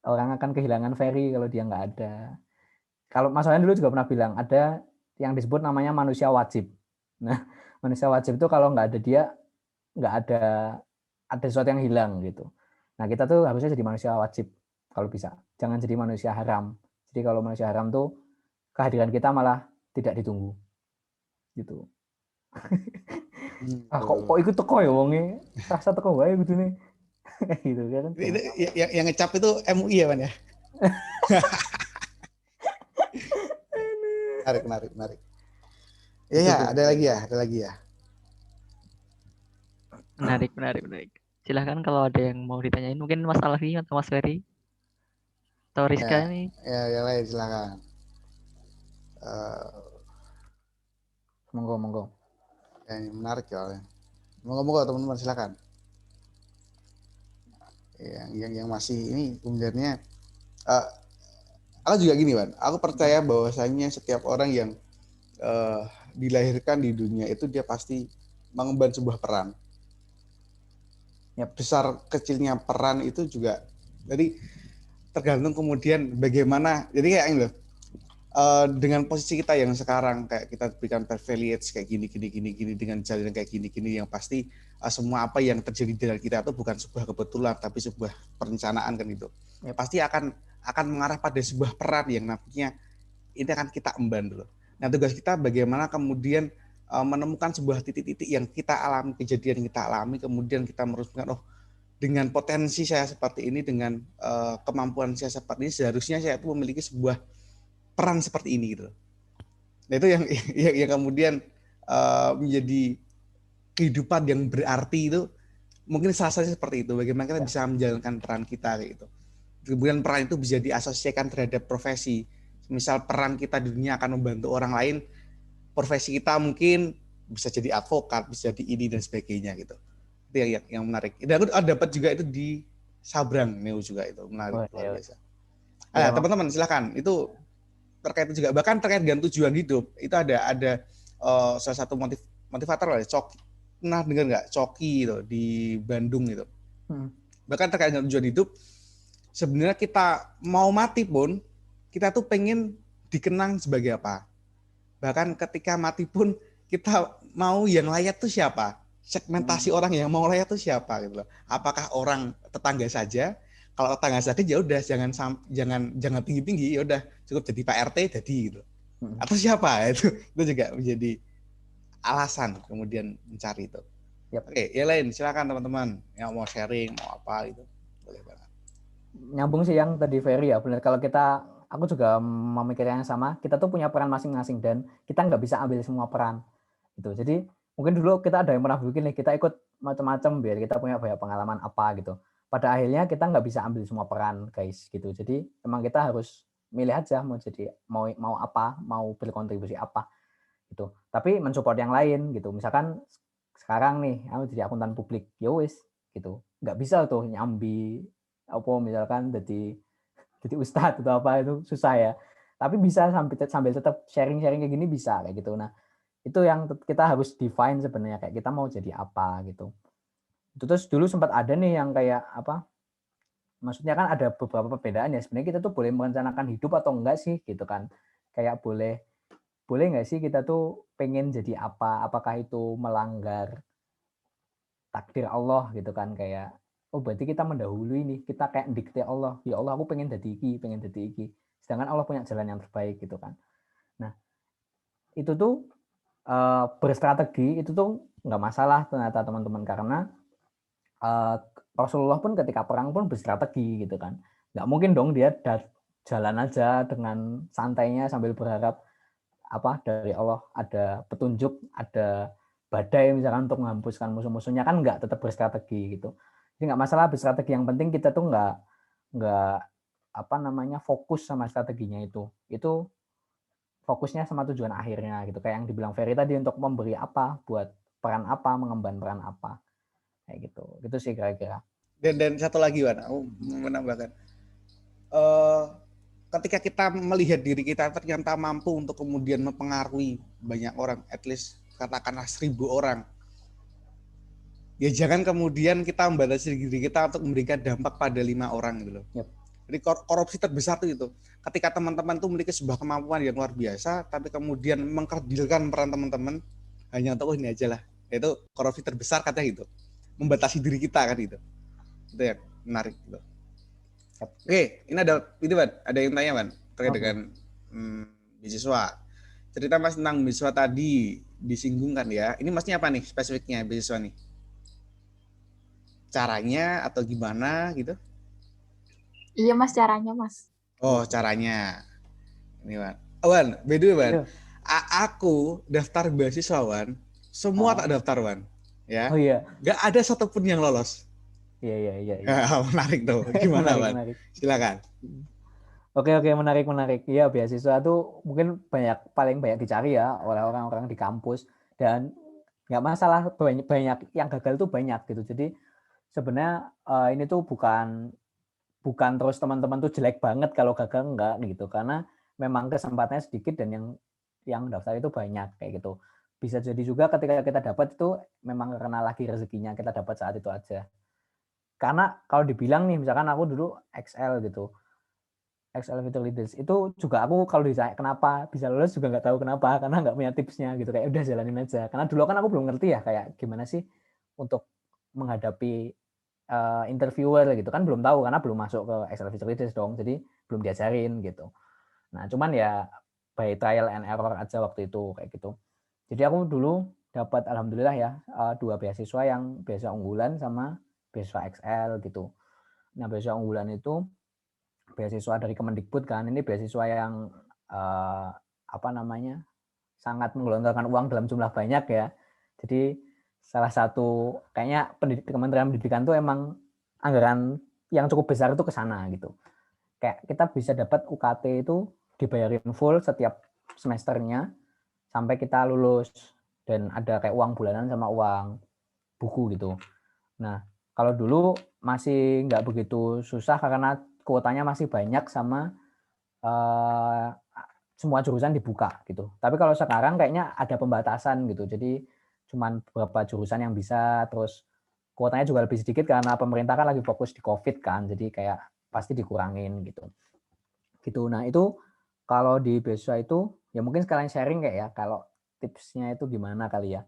orang akan kehilangan Ferry kalau dia nggak ada. Kalau Mas Wayan dulu juga pernah bilang ada yang disebut namanya manusia wajib. Nah, manusia wajib itu kalau nggak ada dia, nggak ada sesuatu yang hilang gitu. Nah, kita tuh harusnya jadi manusia wajib kalau bisa. Jangan jadi manusia haram. Jadi kalau manusia haram tuh kehadiran kita malah tidak ditunggu. Gitu. Kok ikut teko ya wonge? Rasa teko wae kudune. Gitu kan. Itu, yang ngecap itu MUI ya, Pan ya? Menarik. Iya, ada lagi ya. Menarik. Silahkan kalau ada yang mau ditanyain, mungkin Mas Alfi atau Mas Ferry atau Rizka nih. Ya, yang lain silakan. Monggo. Ya, ini menarik ya. Monggo teman-teman silakan. Yang masih ini sebenarnya aku juga gini, Wan. Aku percaya bahwasanya setiap orang yang dilahirkan di dunia itu dia pasti mengemban sebuah peran. Besar kecilnya peran itu juga jadi tergantung kemudian bagaimana. Jadi kayak ini loh. Dengan posisi kita yang sekarang kayak kita berikan privilege kayak gini dengan jalan kayak gini yang pasti semua apa yang terjadi dengan kita itu bukan sebuah kebetulan tapi sebuah perencanaan kan itu. Pasti akan mengarah pada sebuah peran yang nantinya ini akan kita emban dulu. Nah, tugas kita bagaimana kemudian menemukan sebuah titik-titik yang kita alami, kejadian yang kita alami, kemudian kita merumuskan dengan potensi saya seperti ini, dengan kemampuan saya seperti ini, seharusnya saya itu memiliki sebuah peran seperti ini gitu. Nah, itu yang kemudian menjadi kehidupan yang berarti itu mungkin salah satunya seperti itu. Bagaimana kita bisa menjalankan peran kita kayak gitu. Kemudian peran itu bisa diasosiasikan terhadap profesi. Misal peran kita di dunia akan membantu orang lain, profesi kita mungkin bisa jadi advokat, bisa jadi ini dan sebagainya gitu. Itu yang menarik. Dan aku dapat juga itu di Sabrang Neo juga itu menarik luar biasa. Teman-teman silakan itu terkait juga bahkan terkait dengan tujuan hidup itu ada salah satu motivator lah, Coki. Pernah dengar nggak Coki itu di Bandung itu? Bahkan terkait dengan tujuan hidup, sebenarnya kita mau mati pun kita tuh pengen dikenang sebagai apa. Bahkan ketika mati pun kita mau yang layak tuh siapa? Segmentasi orang yang mau layak tuh siapa gitu loh. Apakah orang tetangga saja? Kalau tetangga saja ya udah jangan tinggi-tinggi, ya udah cukup jadi Pak RT jadi gitu. Atau siapa? Itu juga menjadi alasan kemudian mencari itu. Oke, yang lain silakan teman-teman yang mau sharing, mau apa itu boleh banget. Nyambung sih yang tadi Ferry ya, benar. Kalau aku juga memikirkan yang sama, kita tuh punya peran masing-masing dan kita nggak bisa ambil semua peran gitu. Jadi mungkin dulu kita ada yang pernah bikin nih, kita ikut macam-macam biar kita punya banyak pengalaman apa gitu. Pada akhirnya kita nggak bisa ambil semua peran guys gitu. Jadi emang kita harus milih aja mau apa, mau berkontribusi apa gitu. Tapi mensupport yang lain gitu. Misalkan sekarang nih aku jadi akuntan publik, ya wis gitu. Nggak bisa tuh nyambi apa misalkan jadi ustadz atau apa, itu susah ya. Tapi bisa sambil tetap sharing-sharing kayak gini bisa kayak gitu. Nah, itu yang kita harus define sebenarnya kayak kita mau jadi apa gitu. Terus dulu sempat ada nih yang kayak apa? Maksudnya kan ada beberapa perbedaan ya. Sebenarnya kita tuh boleh merencanakan hidup atau enggak sih gitu kan. Kayak boleh nggak sih kita tuh pengen jadi apa? Apakah itu melanggar takdir Allah gitu kan, kayak berarti kita mendahului nih, kita kayak dikte Allah, ya Allah aku pengen jadi iki, sedangkan Allah punya jalan yang terbaik gitu kan. Nah itu tuh berstrategi itu tuh nggak masalah ternyata teman-teman, karena Rasulullah pun ketika perang pun berstrategi gitu kan. Nggak mungkin dong dia jalan aja dengan santainya sambil berharap apa dari Allah ada petunjuk, ada badai misalkan untuk menghempuskan musuh-musuhnya, kan nggak, tetap berstrategi gitu. Jadi nggak masalah berstrategi, yang penting kita tuh nggak fokus sama strateginya itu fokusnya sama tujuan akhirnya gitu, kayak yang dibilang Ferry tadi, untuk memberi apa, buat peran apa, mengemban peran apa kayak gitu sih kira-kira. Dan satu lagi Wan, aku menambahkan ketika kita melihat diri kita ternyata mampu untuk kemudian mempengaruhi banyak orang, at least katakanlah 1000 orang, ya jangan kemudian kita membatasi diri kita untuk memberikan dampak pada 5 orang gitu loh. Jadi korupsi terbesar itu. Ketika teman-teman tuh memiliki sebuah kemampuan yang luar biasa, tapi kemudian mengkerdilkan peran teman-teman hanya untuk ini aja lah. Itu korupsi terbesar katanya gitu. Membatasi diri kita kan itu. Itu yang menarik gitu. Oke, ini ada yang tanya Ban terkait dengan beasiswa. Cerita Mas tentang beasiswa tadi disinggung kan ya. Ini Masnya apa nih spesifiknya beasiswa nih? Caranya atau gimana gitu? Iya Mas, caranya Mas. Oh, caranya. Ini Wan. Wan, by the way Wan. Aku daftar beasiswa Wan. Semua tak daftar Wan. Ya. Oh iya. Gak ada satupun yang lolos. Iya. Menarik tuh. Gimana Wan? Silakan. Oke, menarik. Iya, beasiswa tuh mungkin paling banyak dicari ya oleh orang-orang di kampus, dan nggak masalah, banyak yang gagal tuh banyak gitu. Jadi sebenarnya ini tuh bukan terus teman-teman tuh jelek banget kalau gagal, enggak gitu, karena memang kesempatannya sedikit dan yang daftar itu banyak kayak gitu. Bisa jadi juga ketika kita dapat itu memang karena lagi rezekinya kita dapat saat itu aja. Karena kalau dibilang nih, misalkan aku dulu XL gitu, XL Future Leaders itu juga aku kalau ditanya kenapa bisa lulus juga nggak tahu kenapa, karena nggak punya tipsnya gitu, kayak udah jalanin aja. Karena dulu kan aku belum ngerti ya kayak gimana sih untuk menghadapi interviewer gitu kan, belum tahu karena belum masuk ke XL Future Leaders dong, jadi belum diajarin gitu. Nah cuman ya by trial and error aja waktu itu kayak gitu. Jadi aku dulu dapat alhamdulillah ya 2 beasiswa, yang beasiswa unggulan sama beasiswa XL gitu. Nah beasiswa unggulan itu beasiswa dari Kemendikbud kan, ini beasiswa yang sangat menggelontorkan uang dalam jumlah banyak ya. Jadi salah satu kayaknya Kementerian Pendidikan tuh emang anggaran yang cukup besar itu ke sana gitu. Kayak kita bisa dapat UKT itu dibayarin full setiap semesternya sampai kita lulus, dan ada kayak uang bulanan sama uang buku gitu. Nah, kalau dulu masih nggak begitu susah karena kuotanya masih banyak sama semua jurusan dibuka gitu. Tapi kalau sekarang kayaknya ada pembatasan gitu. Jadi cuman beberapa jurusan yang bisa, terus kuotanya juga lebih sedikit karena pemerintah kan lagi fokus di COVID kan. Jadi kayak pasti dikurangin gitu. Nah, itu kalau di beasiswa itu ya mungkin sekalian sharing kayak ya, kalau tipsnya itu gimana kali ya.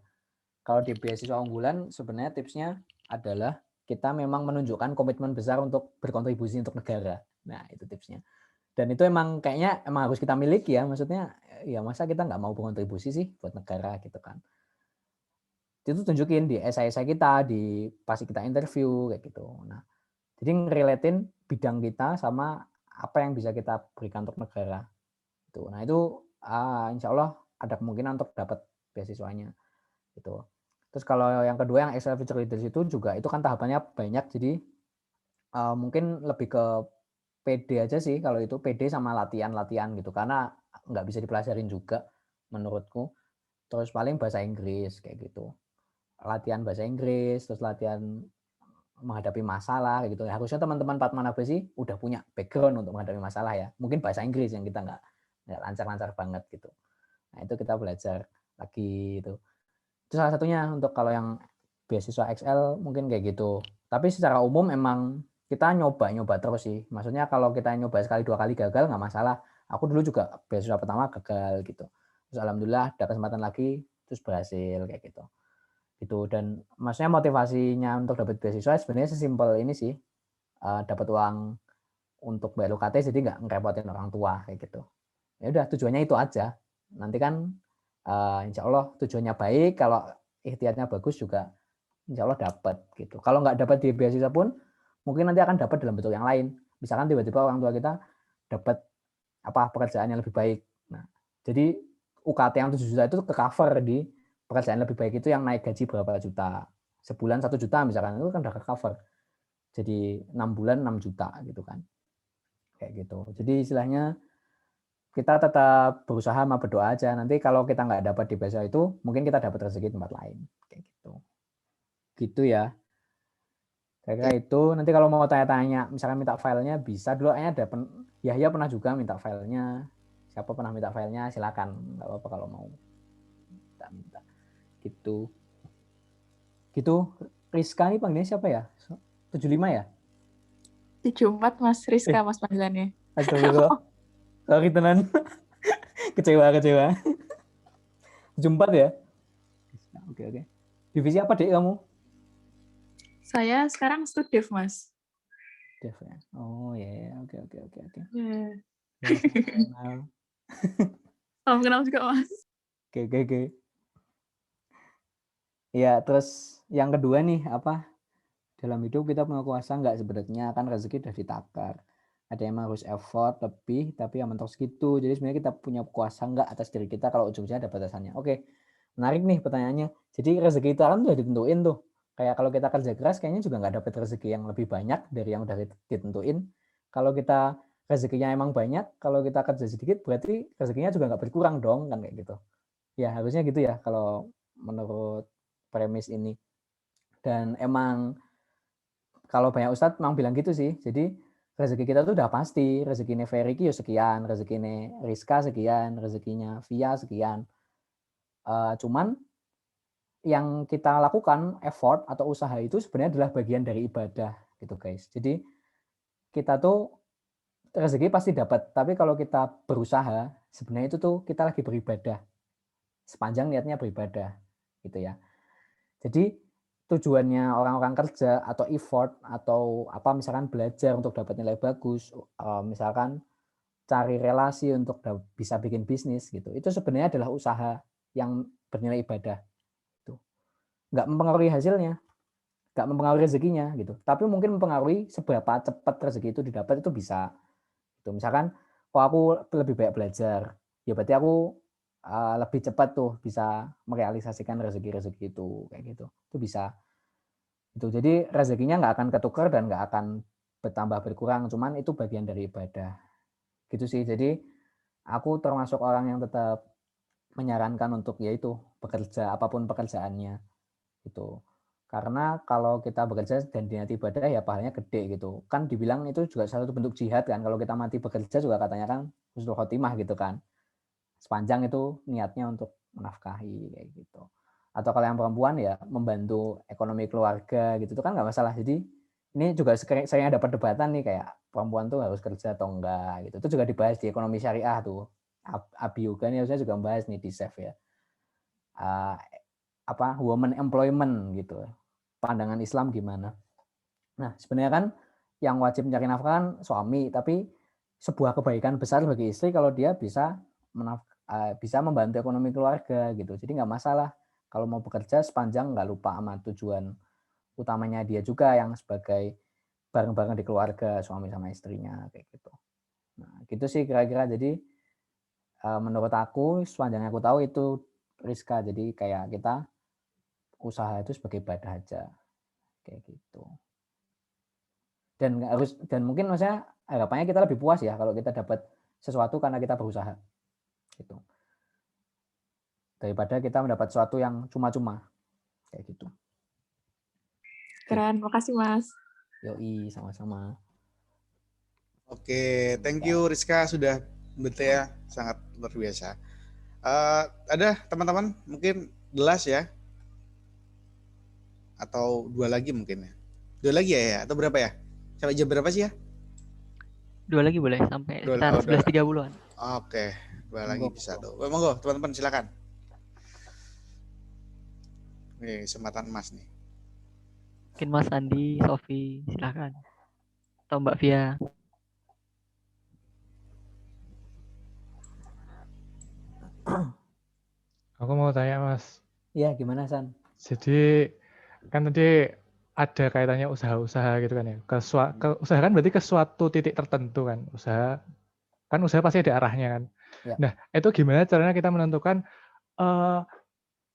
Kalau di beasiswa unggulan sebenarnya tipsnya adalah kita memang menunjukkan komitmen besar untuk berkontribusi untuk negara. Nah, itu tipsnya. Dan itu emang kayaknya harus kita miliki ya. Maksudnya ya masa kita nggak mau berkontribusi sih buat negara gitu kan. Itu tunjukin di esai-esai kita, di pas kita interview kayak gitu. Nah, jadi ngerelatin bidang kita sama apa yang bisa kita berikan untuk negara. Gitu. Nah, itu insya Allah ada kemungkinan untuk dapat beasiswanya. Gitu. Terus kalau yang kedua yang Excel Future Leaders itu juga itu kan tahapannya banyak, jadi mungkin lebih ke PD aja sih kalau itu, PD sama latihan gitu, karena nggak bisa dipelajarin juga menurutku. Terus paling bahasa Inggris kayak gitu, latihan bahasa Inggris, terus latihan menghadapi masalah kayak gitu. Harusnya teman-teman Patmanabe sih udah punya background untuk menghadapi masalah ya, mungkin bahasa Inggris yang kita nggak lancar-lancar banget gitu. Nah itu kita belajar lagi itu. Itu salah satunya untuk kalau yang beasiswa XL mungkin kayak gitu. Tapi secara umum emang kita nyoba terus sih. Maksudnya kalau kita nyoba sekali 2 kali gagal nggak masalah. Aku dulu juga beasiswa pertama gagal gitu. Terus alhamdulillah ada kesempatan lagi terus berhasil kayak gitu. Gitu, dan maksudnya motivasinya untuk dapat beasiswa sebenarnya sesimpel ini sih. Dapat uang untuk bayar UKT jadi nggak ngerepotin orang tua kayak gitu. Ya udah tujuannya itu aja. Nanti kan insya Allah tujuannya baik, kalau ikhtiarnya bagus juga insya Allah dapat gitu. Kalau nggak dapat di beasiswa pun mungkin nanti akan dapat dalam bentuk yang lain. Misalkan tiba-tiba orang tua kita dapat pekerjaan yang lebih baik. Nah, jadi UKT yang 7 juta itu ke cover di pekerjaan lebih baik itu yang naik gaji berapa juta. Sebulan 1 juta misalkan, itu kan udah ke cover. Jadi 6 bulan 6 juta gitu kan. Kayak gitu. Jadi istilahnya kita tetap berusaha sama berdoa aja. Nanti kalau kita nggak dapat di beasiswa itu, mungkin kita dapat rezeki tempat lain. Kayak gitu. Gitu ya. Kira-kira itu. Nanti kalau mau tanya-tanya, misalkan minta filenya, bisa dulu. Ada Yahya pernah juga minta filenya. Siapa pernah minta filenya, silakan. Nggak apa-apa kalau mau minta. Gitu. Rizka nih panggilnya siapa ya? 75 ya? Jumat Mas Rizka Mas panggilannya. Astagfirullah. Sorry tenan. Kecewa. Jumpat ya? Oke. Divisi apa dek kamu? Saya sekarang studev Mas. Dev ya. Oh ya. Oke. Ya. Ya, kenal. Salam kenal juga Mas. Oke. Ya, terus yang kedua nih, apa? Dalam hidup kita punya kuasa nggak sebenarnya, kan rezeki udah ditakar. Ada yang harus effort lebih, tapi yang mentok segitu. Jadi sebenarnya kita punya kuasa nggak atas diri kita kalau ujungnya ada batasannya. Oke, menarik nih pertanyaannya. Jadi rezeki itu kan udah ditentuin tuh. Kayak kalau kita kerja keras, kayaknya juga nggak dapat rezeki yang lebih banyak dari yang udah ditentuin. Kalau kita rezekinya emang banyak, kalau kita kerja sedikit, berarti rezekinya juga nggak berkurang dong, kan kayak gitu. Ya harusnya gitu ya kalau menurut premis ini. Dan emang kalau banyak ustadz memang bilang gitu sih. Jadi rezeki kita tuh udah pasti. Rezekinya Ferry ya sekian, rezekinya Rizka sekian, rezekinya Via sekian. Cuman yang kita lakukan effort atau usaha itu sebenarnya adalah bagian dari ibadah gitu guys. Jadi kita tuh rezeki pasti dapat, tapi kalau kita berusaha sebenarnya itu tuh kita lagi beribadah. Sepanjang niatnya beribadah gitu ya. Jadi tujuannya orang-orang kerja atau effort atau apa misalkan belajar untuk dapat nilai bagus, misalkan cari relasi untuk bisa bikin bisnis gitu. Itu sebenarnya adalah usaha yang bernilai ibadah. Gitu. Nggak mempengaruhi hasilnya, nggak mempengaruhi rezekinya gitu. Tapi mungkin mempengaruhi seberapa cepat rezeki itu didapat itu bisa. Gitu. Misalkan, aku lebih banyak belajar, ya berarti aku lebih cepat tuh bisa merealisasikan rezeki-rezeki itu kayak gitu. Itu bisa. Itu jadi rezekinya nggak akan ketukar dan nggak akan bertambah berkurang, cuman itu bagian dari ibadah. Gitu sih. Jadi aku termasuk orang yang tetap menyarankan untuk yaitu bekerja apapun pekerjaannya gitu. Karena kalau kita bekerja dan diniati ibadah ya pahalanya gede gitu. Kan dibilang itu juga salah satu bentuk jihad kan. Kalau kita mati bekerja juga katanya kan husnul khotimah gitu kan. Sepanjang itu niatnya untuk menafkahi kayak gitu. Atau kalau yang perempuan ya membantu ekonomi keluarga gitu itu kan nggak masalah. Jadi ini juga saya dapat debatan nih kayak perempuan tuh harus kerja atau enggak gitu. Itu juga dibahas di ekonomi syariah tuh. Abi Yoga nih harusnya juga membahas nih di SEF ya. Woman employment gitu. Pandangan Islam gimana? Nah, sebenarnya kan yang wajib mencari nafkah kan suami, tapi sebuah kebaikan besar bagi istri kalau dia bisa membantu ekonomi keluarga gitu. Jadi nggak masalah kalau mau bekerja sepanjang nggak lupa sama tujuan utamanya dia juga yang sebagai bareng-bareng di keluarga suami sama istrinya kayak gitu. Nah, gitu sih kira-kira. Jadi menurut aku sepanjang yang aku tahu itu Rizka. Jadi kayak kita usaha itu sebagai ibadah aja kayak gitu. Dan mungkin maksudnya harapannya kita lebih puas ya kalau kita dapat sesuatu karena kita berusaha gitu. Daripada kita mendapat sesuatu yang cuma-cuma kayak gitu. Keren, makasih Mas. Yoi, sama-sama. Oke, thank you Rizka sudah ya sangat luar biasa. Ada teman-teman mungkin gelas ya? Atau 2 lagi mungkin ya? 2 lagi ya? Atau berapa ya? Sampai jam berapa sih ya? 2 lagi boleh sampai sekitar 11.30-an. Oke, 2 lagi bisa tuh. Monggo teman-teman silakan. Nih kesempatan Mas nih. Mungkin Mas Andi, Sofi, silakan. Atau Mbak Via. Aku mau tanya Mas. Iya, gimana San? Jadi kan tadi ada kaitannya usaha-usaha gitu kan ya. Usaha kan berarti ke suatu titik tertentu kan. Usaha pasti ada arahnya kan. Ya. Nah, itu gimana caranya kita menentukan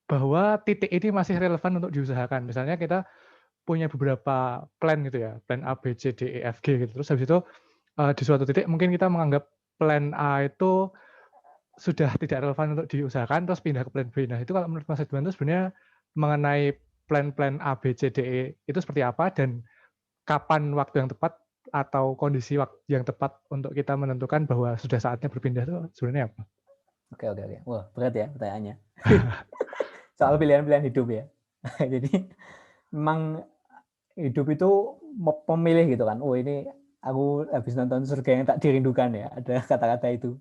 bahwa titik ini masih relevan untuk diusahakan. Misalnya kita punya beberapa plan gitu ya, plan A, B, C, D, E, F, G gitu. Terus habis itu di suatu titik mungkin kita menganggap plan A itu sudah tidak relevan untuk diusahakan, terus pindah ke plan B. Nah, itu kalau menurut Mas Edwan itu sebenarnya mengenai plan-plan A, B, C, D, E itu seperti apa dan kapan waktu yang tepat atau kondisi waktu yang tepat untuk kita menentukan bahwa sudah saatnya berpindah itu sebenarnya apa? Oke. Wah, berat ya pertanyaannya. Soal pilihan-pilihan hidup ya. Jadi memang hidup itu memilih gitu kan. Oh, ini aku habis nonton Surga yang Tak Dirindukan ya, ada kata-kata itu.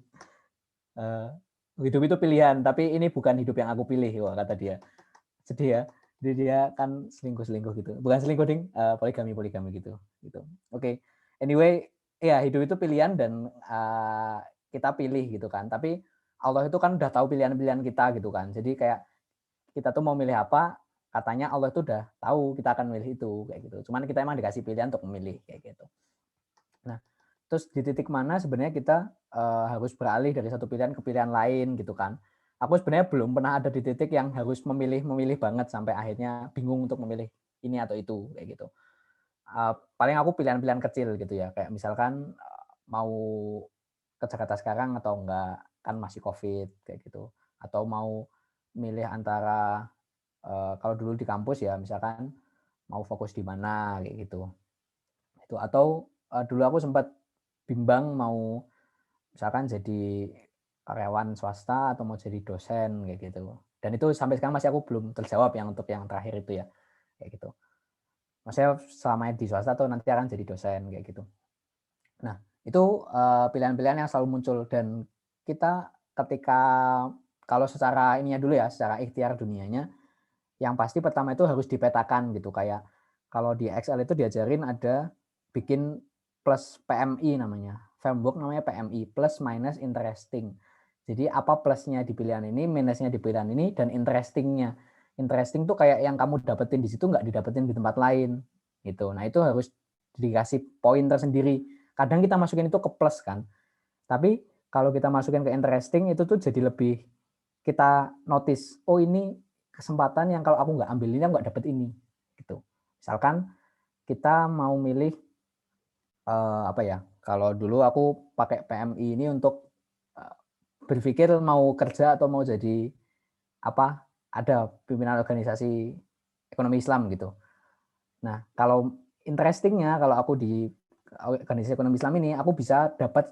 Hidup itu pilihan, tapi ini bukan hidup yang aku pilih, wah, kata dia. Sedih ya. Jadi dia kan selingkuh gitu. Bukan selingkuh, ding, poligami gitu. Oke. Anyway, ya hidup itu pilihan dan kita pilih gitu kan. Tapi Allah itu kan udah tahu pilihan-pilihan kita gitu kan. Jadi kayak kita tuh mau milih apa, katanya Allah itu udah tahu kita akan milih itu kayak gitu. Cuman kita emang dikasih pilihan untuk memilih kayak gitu. Nah, terus di titik mana sebenarnya kita harus beralih dari satu pilihan ke pilihan lain gitu kan. Aku sebenarnya belum pernah ada di titik yang harus memilih banget sampai akhirnya bingung untuk memilih ini atau itu kayak gitu. Paling aku pilihan-pilihan kecil gitu ya, kayak misalkan mau ke Jakarta sekarang atau enggak, kan masih COVID kayak gitu. Atau mau milih antara kalau dulu di kampus ya misalkan mau fokus di mana kayak gitu. Itu atau dulu aku sempat bimbang mau misalkan jadi karyawan swasta atau mau jadi dosen kayak gitu. Dan itu sampai sekarang masih aku belum terjawab yang untuk yang terakhir itu ya. Kayak gitu. Maksudnya selama di swasta atau nanti akan jadi dosen kayak gitu. Nah, itu pilihan-pilihan yang selalu muncul dan kita ketika kalau secara ininya dulu ya, secara ikhtiar dunianya, yang pasti pertama itu harus dipetakan gitu. Kayak kalau di Excel itu diajarin ada bikin plus PMI namanya. Framework namanya PMI, plus minus interesting. Jadi apa plusnya di pilihan ini, minusnya di pilihan ini, dan interestingnya. Interesting tuh kayak yang kamu dapetin di situ nggak didapetin di tempat lain. Gitu. Nah itu harus dikasih poin tersendiri. Kadang kita masukin itu ke plus kan. Tapi kalau kita masukin ke interesting itu tuh jadi lebih kita notice, oh ini kesempatan yang kalau aku nggak ambil ini aku nggak dapet ini. Gitu. Misalkan kita mau milih apa ya? Kalau dulu aku pakai PMI ini untuk berpikir mau kerja atau mau jadi apa? Ada pimpinan organisasi ekonomi Islam gitu. Nah, kalau interestingnya kalau aku di organisasi ekonomi Islam ini, aku bisa dapat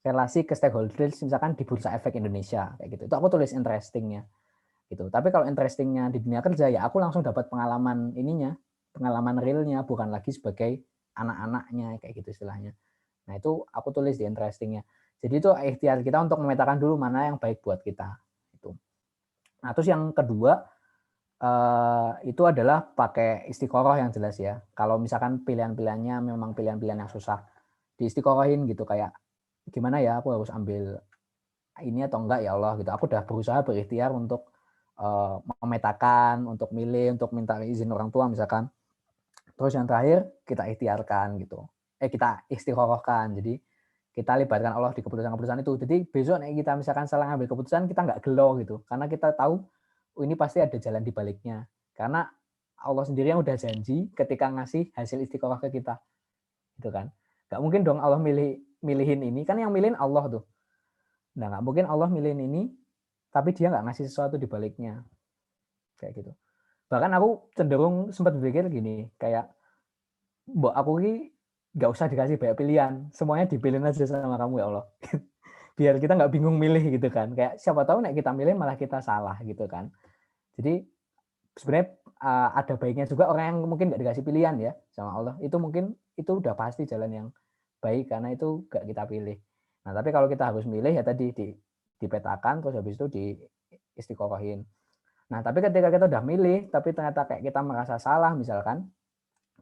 relasi ke stakeholders misalkan di Bursa Efek Indonesia kayak gitu. Itu aku tulis interestingnya gitu. Tapi kalau interestingnya di dunia kerja ya aku langsung dapat pengalaman ininya, pengalaman realnya, bukan lagi sebagai anak-anaknya kayak gitu istilahnya. Nah itu aku tulis di interestingnya. Jadi itu ikhtiar kita untuk memetakan dulu mana yang baik buat kita. Itu. Nah terus yang kedua itu adalah pakai istiqoroh yang jelas ya. Kalau misalkan pilihan-pilihannya memang pilihan-pilihan yang susah, diistiqorohin gitu kayak gimana ya aku harus ambil ini atau enggak ya Allah gitu. Aku udah berusaha berikhtiar untuk memetakan, untuk milih, untuk minta izin orang tua misalkan. Terus yang terakhir kita ikhtiarkan gitu. Kita istiqorohkan. Jadi kita libatkan Allah di keputusan-keputusan itu. Jadi besok nih kita misalkan salah ngambil keputusan kita nggak gelo gitu. Karena kita tahu ini pasti ada jalan di baliknya. Karena Allah sendiri yang udah janji ketika ngasih hasil istiqoroh ke kita. Gitu kan. Nggak mungkin dong Allah milihin ini. Kan yang milihin Allah tuh. Nah nggak mungkin Allah milihin ini tapi dia nggak ngasih sesuatu di baliknya. Kayak gitu. Bahkan aku cenderung sempat berpikir gini, kayak mbok aku ini nggak usah dikasih banyak pilihan, semuanya dipilih aja sama kamu ya Allah. Biar kita nggak bingung milih gitu kan. Kayak siapa tahu nek kita milih malah kita salah gitu kan. Jadi sebenarnya ada baiknya juga orang yang mungkin nggak dikasih pilihan ya sama Allah. Itu mungkin itu udah pasti jalan yang baik karena itu nggak kita pilih. Nah tapi kalau kita harus milih ya tadi dipetakan terus habis itu diistiqorohin. Nah tapi ketika kita udah milih tapi ternyata kayak kita merasa salah misalkan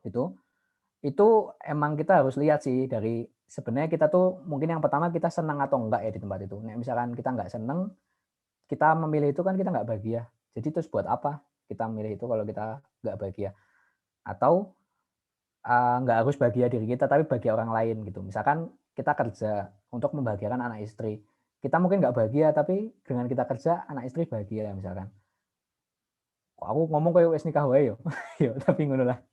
itu emang kita harus lihat sih dari sebenarnya kita tuh mungkin yang pertama kita senang atau enggak ya di tempat itu. Nah, misalkan kita enggak senang, kita memilih itu kan kita enggak bahagia. Jadi terus buat apa kita milih itu kalau kita enggak bahagia? Atau enggak harus bahagia diri kita tapi bahagia orang lain gitu. Misalkan kita kerja untuk membahagiakan anak istri. Kita mungkin enggak bahagia tapi dengan kita kerja anak istri bahagia ya misalkan. Kok aku ngomong kayak wis nikah wae yo. Yo tapi ngono lah.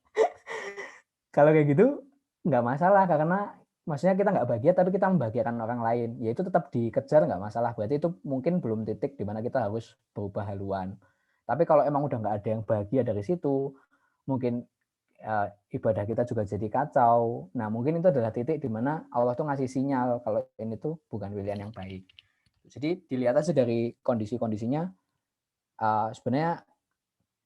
Kalau kayak gitu nggak masalah karena maksudnya kita nggak bahagia tapi kita membahagiakan orang lain, ya itu tetap dikejar nggak masalah. Berarti itu mungkin belum titik di mana kita harus berubah haluan. Tapi kalau emang udah nggak ada yang bahagia dari situ, mungkin ibadah kita juga jadi kacau. Nah mungkin itu adalah titik di mana Allah tuh ngasih sinyal kalau ini tuh bukan pilihan yang baik. Jadi dilihat aja dari kondisi-kondisinya sebenarnya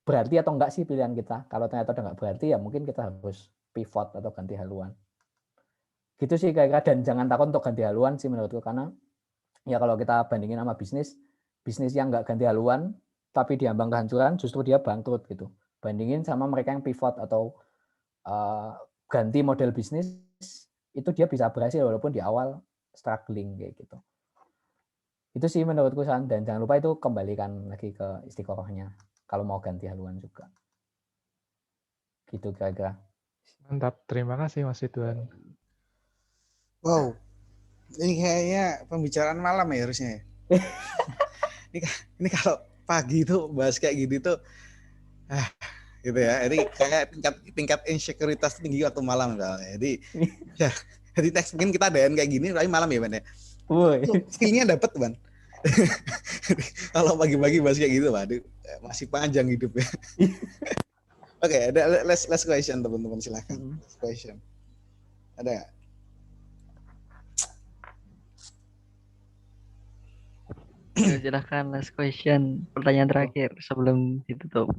berarti atau enggak sih pilihan kita. Kalau ternyata udah nggak berarti ya mungkin kita harus pivot atau ganti haluan. Gitu sih kira-kira, dan jangan takut untuk ganti haluan sih menurutku, karena ya kalau kita bandingin sama bisnis yang nggak ganti haluan tapi diambang kehancuran justru dia bangkrut gitu. Bandingin sama mereka yang pivot atau ganti model bisnis, itu dia bisa berhasil walaupun di awal struggling kayak gitu. Itu sih menurutku, San. Dan jangan lupa itu kembalikan lagi ke istiqorohnya kalau mau ganti haluan juga. Gitu kira-kira. Mantap, terima kasih Mas Ridwan. Wow, ini kayaknya pembicaraan malam ya harusnya ya. ini kalau pagi itu bahas kayak gitu tuh, gitu ya. Jadi kayak tingkat insekuritas tinggi waktu malam misalnya. Jadi ya, jadi teks mungkin kita adain kayak gini, tapi malam ya Ban ya. Skillnya dapat Ban. Kalau pagi-pagi bahas kayak gitu, waduh, masih panjang hidupnya. Oke, ada last question teman-teman, silakan. Last question. Ada nggak? Silahkan last question, pertanyaan terakhir sebelum ditutup.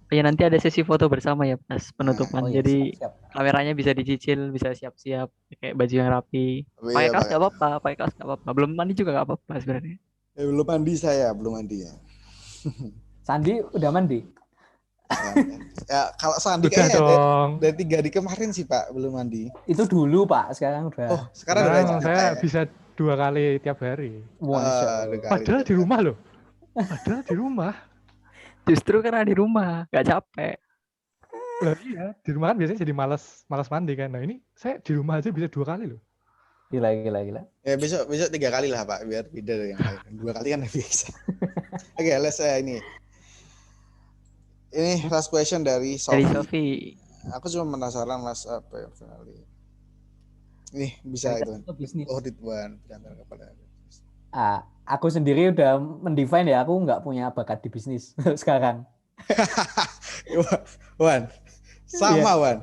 Ya nanti ada sesi foto bersama ya pas penutupan. Jadi siap. Kameranya bisa dicicil, bisa siap-siap kayak baju yang rapi. Pakai kaos nggak apa-apa, pakai kaos nggak apa-apa. Belum mandi juga nggak apa-apa sebenarnya. Belum mandi saya, belum mandi ya. Sandi udah mandi? Ya kalau Sandi kayaknya dari 3 hari kemarin sih Pak belum mandi. Itu dulu Pak, sekarang udah. Oh sekarang udah saya bisa 2 kali tiap hari. Padahal di rumah loh. Padahal di rumah. Justru karena di rumah nggak capek. Lah iya, di rumah kan biasanya jadi malas mandi kan. Nah ini saya di rumah aja bisa 2 kali loh. Gila. Ya besok 3 kali lah Pak, biar beda dari yang lain. 2 kali kan biasa. Oke, let's ini last question dari Sofi. Aku cuma penasaran Mas apa ya kali. Ini bisa itu kan. Oh Ridwan, berangkat kepada. Aku sendiri udah mendefine ya, aku nggak punya bakat di bisnis sekarang. Wan, sama Wan.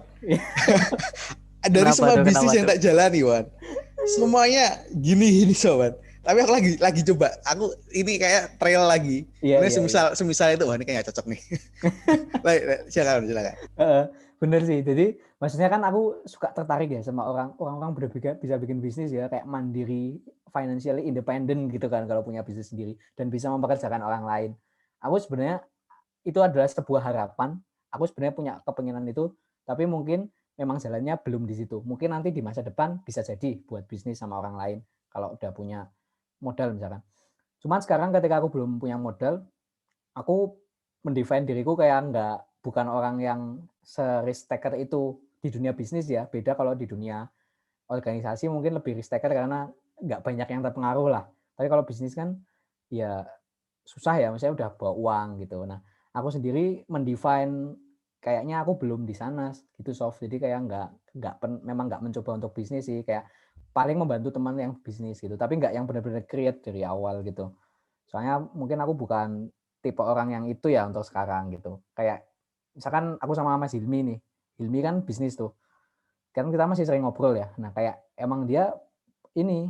Dari semua bisnis yang tak jalani Wan, semuanya gini Sobat. Tapi aku lagi coba. Aku ini kayak trail lagi. Ini semisal itu, wah ini kayaknya cocok nih. Silakan. Bener sih. Jadi maksudnya kan aku suka tertarik ya sama orang-orang bisa bikin bisnis ya, kayak mandiri, financially independent gitu kan kalau punya bisnis sendiri dan bisa mempekerjakan orang lain. Aku sebenarnya itu adalah sebuah harapan. Aku sebenarnya punya kepengenan itu, tapi mungkin memang jalannya belum di situ. Mungkin nanti di masa depan bisa jadi buat bisnis sama orang lain kalau udah punya modal misalkan. Cuman sekarang ketika aku belum punya modal, aku mendefine diriku kayak bukan orang yang se-risk taker itu di dunia bisnis ya. Beda kalau di dunia organisasi mungkin lebih risk taker karena nggak banyak yang terpengaruh lah. Tapi kalau bisnis kan ya susah ya, misalnya udah bawa uang gitu. Nah, aku sendiri mendefine kayaknya aku belum di sana gitu Sof. Jadi kayak memang nggak mencoba untuk bisnis sih, kayak paling membantu teman yang bisnis gitu, tapi nggak yang benar-benar create dari awal gitu. Soalnya mungkin aku bukan tipe orang yang itu ya untuk sekarang gitu. Kayak misalkan aku sama Mas Hilmi nih, Hilmi kan bisnis tuh, kan kita masih sering ngobrol ya. Nah kayak emang dia ini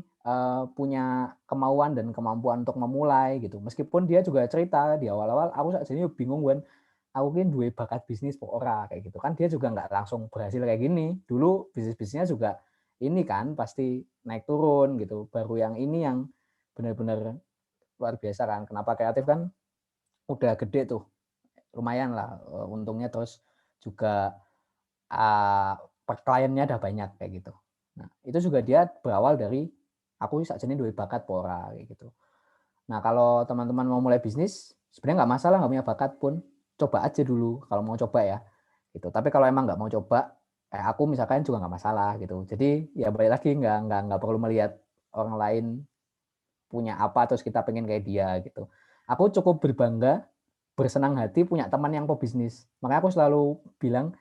punya kemauan dan kemampuan untuk memulai gitu. Meskipun dia juga cerita di awal-awal, aku jadi bingung kan, aku kan duwe bakat bisnis kok ora kayak gitu kan. Dia juga nggak langsung berhasil kayak gini. Dulu bisnisnya juga ini kan pasti naik turun gitu. Baru yang ini yang benar-benar luar biasa kan. Kenapa Kreatif kan udah gede tuh, lumayan lah untungnya, terus juga kliennya udah banyak kayak gitu. Nah itu juga dia berawal dari aku sakjane duwe bakat pora kayak gitu. Nah kalau teman-teman mau mulai bisnis sebenarnya nggak masalah, nggak punya bakat pun coba aja dulu kalau mau coba ya gitu. Tapi kalau emang nggak mau coba, aku misalkan juga nggak masalah gitu. Jadi ya balik lagi nggak perlu melihat orang lain punya apa terus kita pengen kayak dia gitu. Aku cukup berbangga, bersenang hati punya teman yang pebisnis. Makanya aku selalu bilang,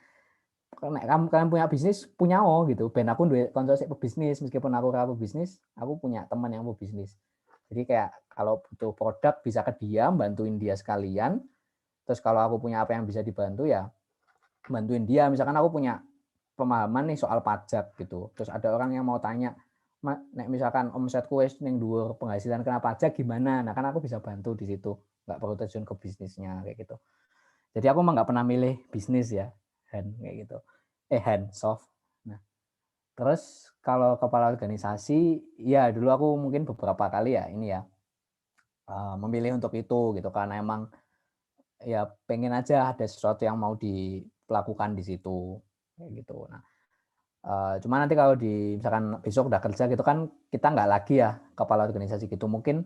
kalian punya bisnis, punya gitu. Ben aku duwe kanca sik pebisnis, meskipun aku ora pebisnis, aku punya teman yang pebisnis. Jadi kayak kalau butuh produk bisa ke dia, bantuin dia sekalian. Terus kalau aku punya apa yang bisa dibantu ya bantuin dia. Misalkan aku punya pemahaman nih soal pajak gitu. Terus ada orang yang mau tanya, nek misalkan omsetku wis ning dhuwur penghasilan kena pajak gimana? Nah kan aku bisa bantu di situ. Nggak perlu terjun ke bisnisnya kayak gitu. Jadi aku emang nggak pernah milih bisnis ya, Han kayak gitu. Han soft. Nah, Terus kalau kepala organisasi, ya dulu aku mungkin beberapa kali ya ini ya memilih untuk itu gitu karena emang ya pengen aja ada sesuatu yang mau dilakukan di situ kayak gitu. Nah, cuma nanti kalau misalkan besok udah kerja gitu kan kita nggak lagi ya kepala organisasi gitu. Mungkin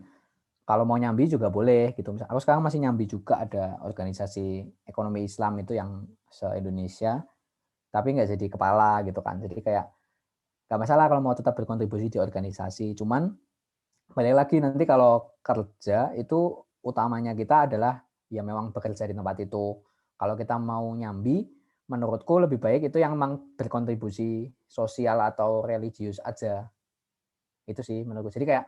kalau mau nyambi juga boleh gitu. Aku sekarang masih nyambi juga ada organisasi ekonomi Islam itu yang se-Indonesia, tapi nggak jadi kepala gitu kan. Jadi kayak nggak masalah kalau mau tetap berkontribusi di organisasi. Cuman balik lagi nanti kalau kerja itu utamanya kita adalah ya memang bekerja di tempat itu. Kalau kita mau nyambi, menurutku lebih baik itu yang memang berkontribusi sosial atau religius aja. Itu sih menurutku. Jadi kayak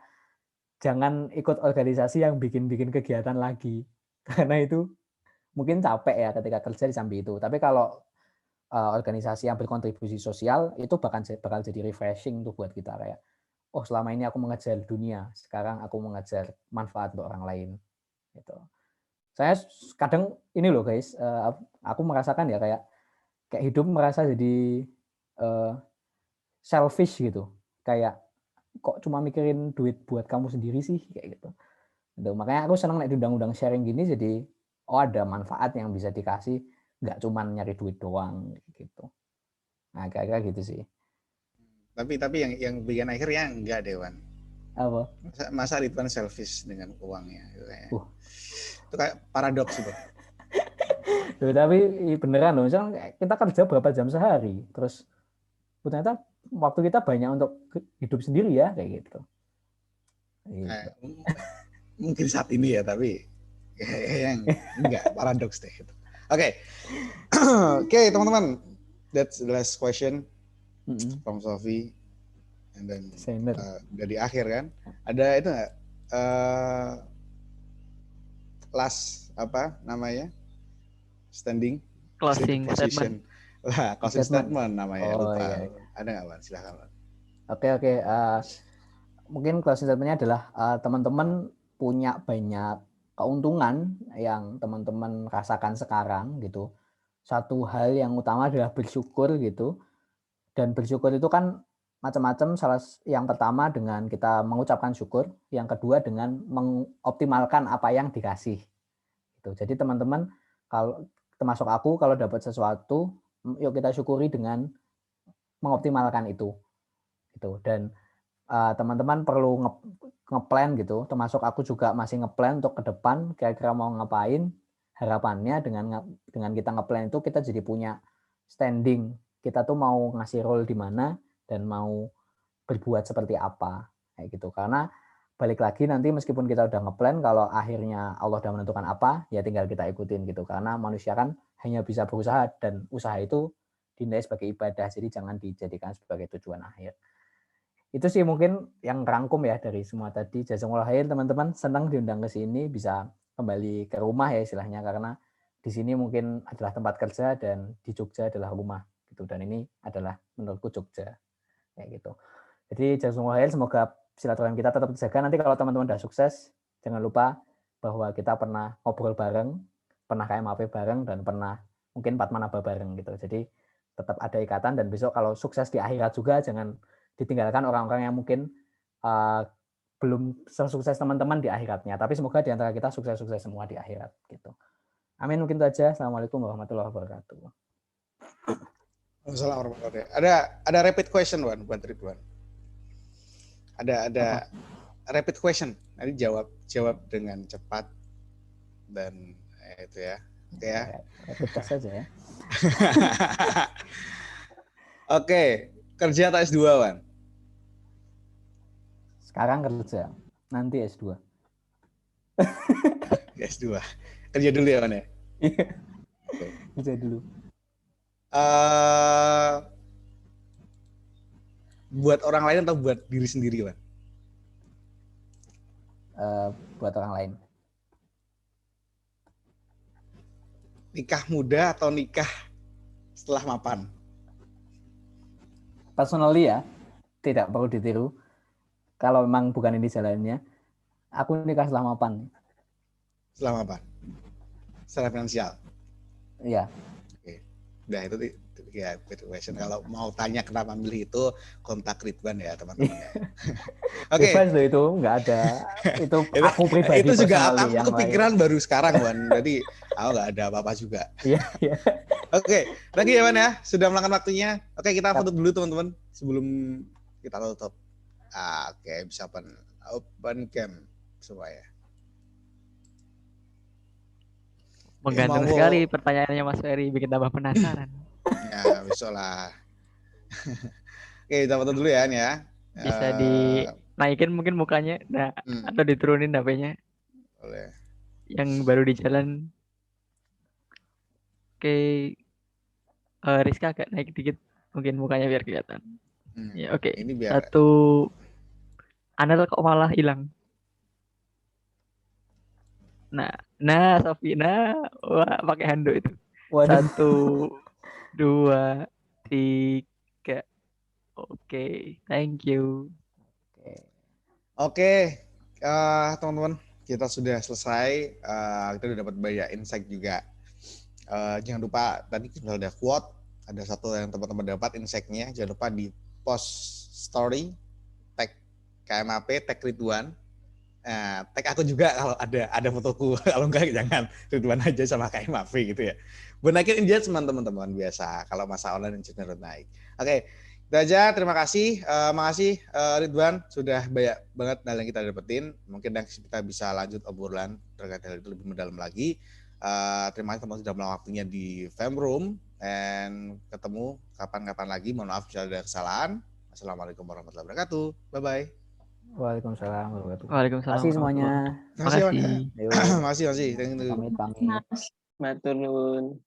jangan ikut organisasi yang bikin-bikin kegiatan lagi. Karena itu mungkin capek ya ketika kerja di sambi itu. Tapi kalau organisasi yang berkontribusi sosial itu bakal jadi refreshing tuh buat kita kayak oh selama ini aku mengejar dunia, sekarang aku mengejar manfaat untuk orang lain gitu. Saya kadang ini loh guys, aku merasakan ya kayak hidup merasa jadi selfish gitu. Kayak kok cuma mikirin duit buat kamu sendiri sih kayak gitu. Makanya aku senang naik undang-undang sharing gini jadi oh ada manfaat yang bisa dikasih, nggak cuma nyari duit doang gitu. Nah kira-kira gitu sih. Tapi yang bagian akhirnya enggak deh Wan. Apa? Masa Ridwan selfish dengan uangnya itu kayak paradoks itu. Tapi beneran loh, misalnya kita kerja berapa jam sehari, terus ternyata waktu kita banyak untuk hidup sendiri ya kayak gitu. Mungkin saat ini ya, tapi yang enggak paradoks deh itu. Oke, teman-teman, that's the last question from Sophie, and then udah di akhir kan? Ada itu nggak? Last apa namanya? Standing closing statement. Lah, closing statement namanya. Oh, lupa. Iya. Ada nggak Wan? Silakan Wan. Oke. Mungkin closing statementnya adalah teman-teman punya banyak keuntungan yang teman-teman rasakan sekarang gitu. Satu hal yang utama adalah bersyukur gitu. Dan bersyukur itu kan macam-macam. Yang pertama dengan kita mengucapkan syukur, yang kedua dengan mengoptimalkan apa yang dikasih. Gitu. Jadi teman-teman kalau termasuk aku kalau dapat sesuatu, yuk kita syukuri dengan mengoptimalkan itu. Gitu. Dan teman-teman perlu ngeplan gitu. Termasuk aku juga masih ngeplan untuk ke depan kira-kira mau ngapain. Harapannya dengan kita ngeplan itu kita jadi punya standing. Kita tuh mau ngasih role di mana dan mau berbuat seperti apa kayak gitu. Karena balik lagi nanti meskipun kita udah ngeplan kalau akhirnya Allah udah menentukan apa ya tinggal kita ikutin gitu. Karena manusia kan hanya bisa berusaha dan usaha itu dinilai sebagai ibadah. Jadi jangan dijadikan sebagai tujuan akhir. Itu sih mungkin yang rangkum ya dari semua tadi. Jazakumullah khair teman-teman, senang diundang ke sini bisa kembali ke rumah ya istilahnya karena di sini mungkin adalah tempat kerja dan di Jogja adalah rumah gitu dan ini adalah menurutku Jogja kayak gitu. Jadi jazakumullah khair, semoga silaturahmi kita tetap terjaga. Nanti kalau teman-teman udah sukses jangan lupa bahwa kita pernah ngobrol bareng, pernah KMAP bareng dan pernah mungkin Patmanaba bareng gitu. Jadi tetap ada ikatan dan besok kalau sukses di akhirat juga jangan ditinggalkan orang-orang yang mungkin belum sukses teman-teman di akhiratnya. Tapi semoga di antara kita sukses-sukses semua di akhirat gitu. Amin, mungkin itu aja. Assalamualaikum warahmatullahi wabarakatuh. Assalamualaikum warahmatullahi wabarakatuh. Ada rapid question Wan buat Ridwan. Ada rapid question. Nanti jawab dengan cepat dan itu ya. Oke ya. Rapid test saja ya. Oke, kerja atau S2 Wan? Sekarang kerja, nanti S2. S2. Kerja dulu ya Wan ya? Okay. Kerja dulu. Buat orang lain atau buat diri sendiri Wan? Buat orang lain. Nikah muda atau nikah setelah mapan? Personally ya, tidak perlu ditiru. Kalau memang bukan ini jalannya, aku nikah setelah mapan. Setelah mapan? Secara finansial? Iya. Oke. Udah itu Ya, good question. Kalau mau tanya kenapa milih itu, kontak Ridwan ya teman-teman. Oke. Bebas loh itu, nggak ada. Itu aku pribadi. Itu juga aku kepikiran baru sekarang, Wan. Jadi aku nggak ada apa-apa juga. Iya. Oke, lagi ya Wan ya. Sudah melangkan waktunya. Oke, kita foto dulu teman-teman sebelum kita tutup. Oke, bisa open cam supaya. Menggantung sekali pertanyaannya Mas Ferry, bikin tambah penasaran. Ya, besok lah. Oke, kita foto dulu ya, An, ya. Bisa dinaikin mungkin mukanya, atau diturunin HP-nya. Boleh. Yang baru di jalan. Oke, Rizka agak naik dikit, mungkin mukanya biar kelihatan. Ya, oke. Biar... Satu, Anel kok malah hilang. Nah, Sofina, wah pakai handuk itu. Waduh. 1, 2, 3. Oke, thank you. Oke, teman-teman, kita sudah selesai. Kita sudah dapat banyak insight juga. Jangan lupa tadi kita ada quote, ada satu yang teman-teman dapat insight-nya. Jangan lupa di post story, tag KMAP, tag Ridwan. Tag aku juga kalau ada fotoku. Kalau enggak jangan Ridwan aja sama KMAP gitu ya. Benakin engagement teman-teman biasa kalau masa online cenderung naik. Oke, itu aja. Terima kasih. Makasih Ridwan sudah banyak banget hal yang kita dapetin. Mungkin kita bisa lanjut obrolan terkait hal itu lebih mendalam lagi. Terima kasih teman-teman sudah meluangkan waktunya di Femroom, dan ketemu kapan-kapan lagi. Mohon maaf jika ada kesalahan. Assalamualaikum warahmatullahi wabarakatuh. Bye-bye. Waalaikumsalam warahmatullahi wabarakatuh. Waalaikumsalam. Terima kasih semuanya. Terima kasih. Pamit. Matur nuwun.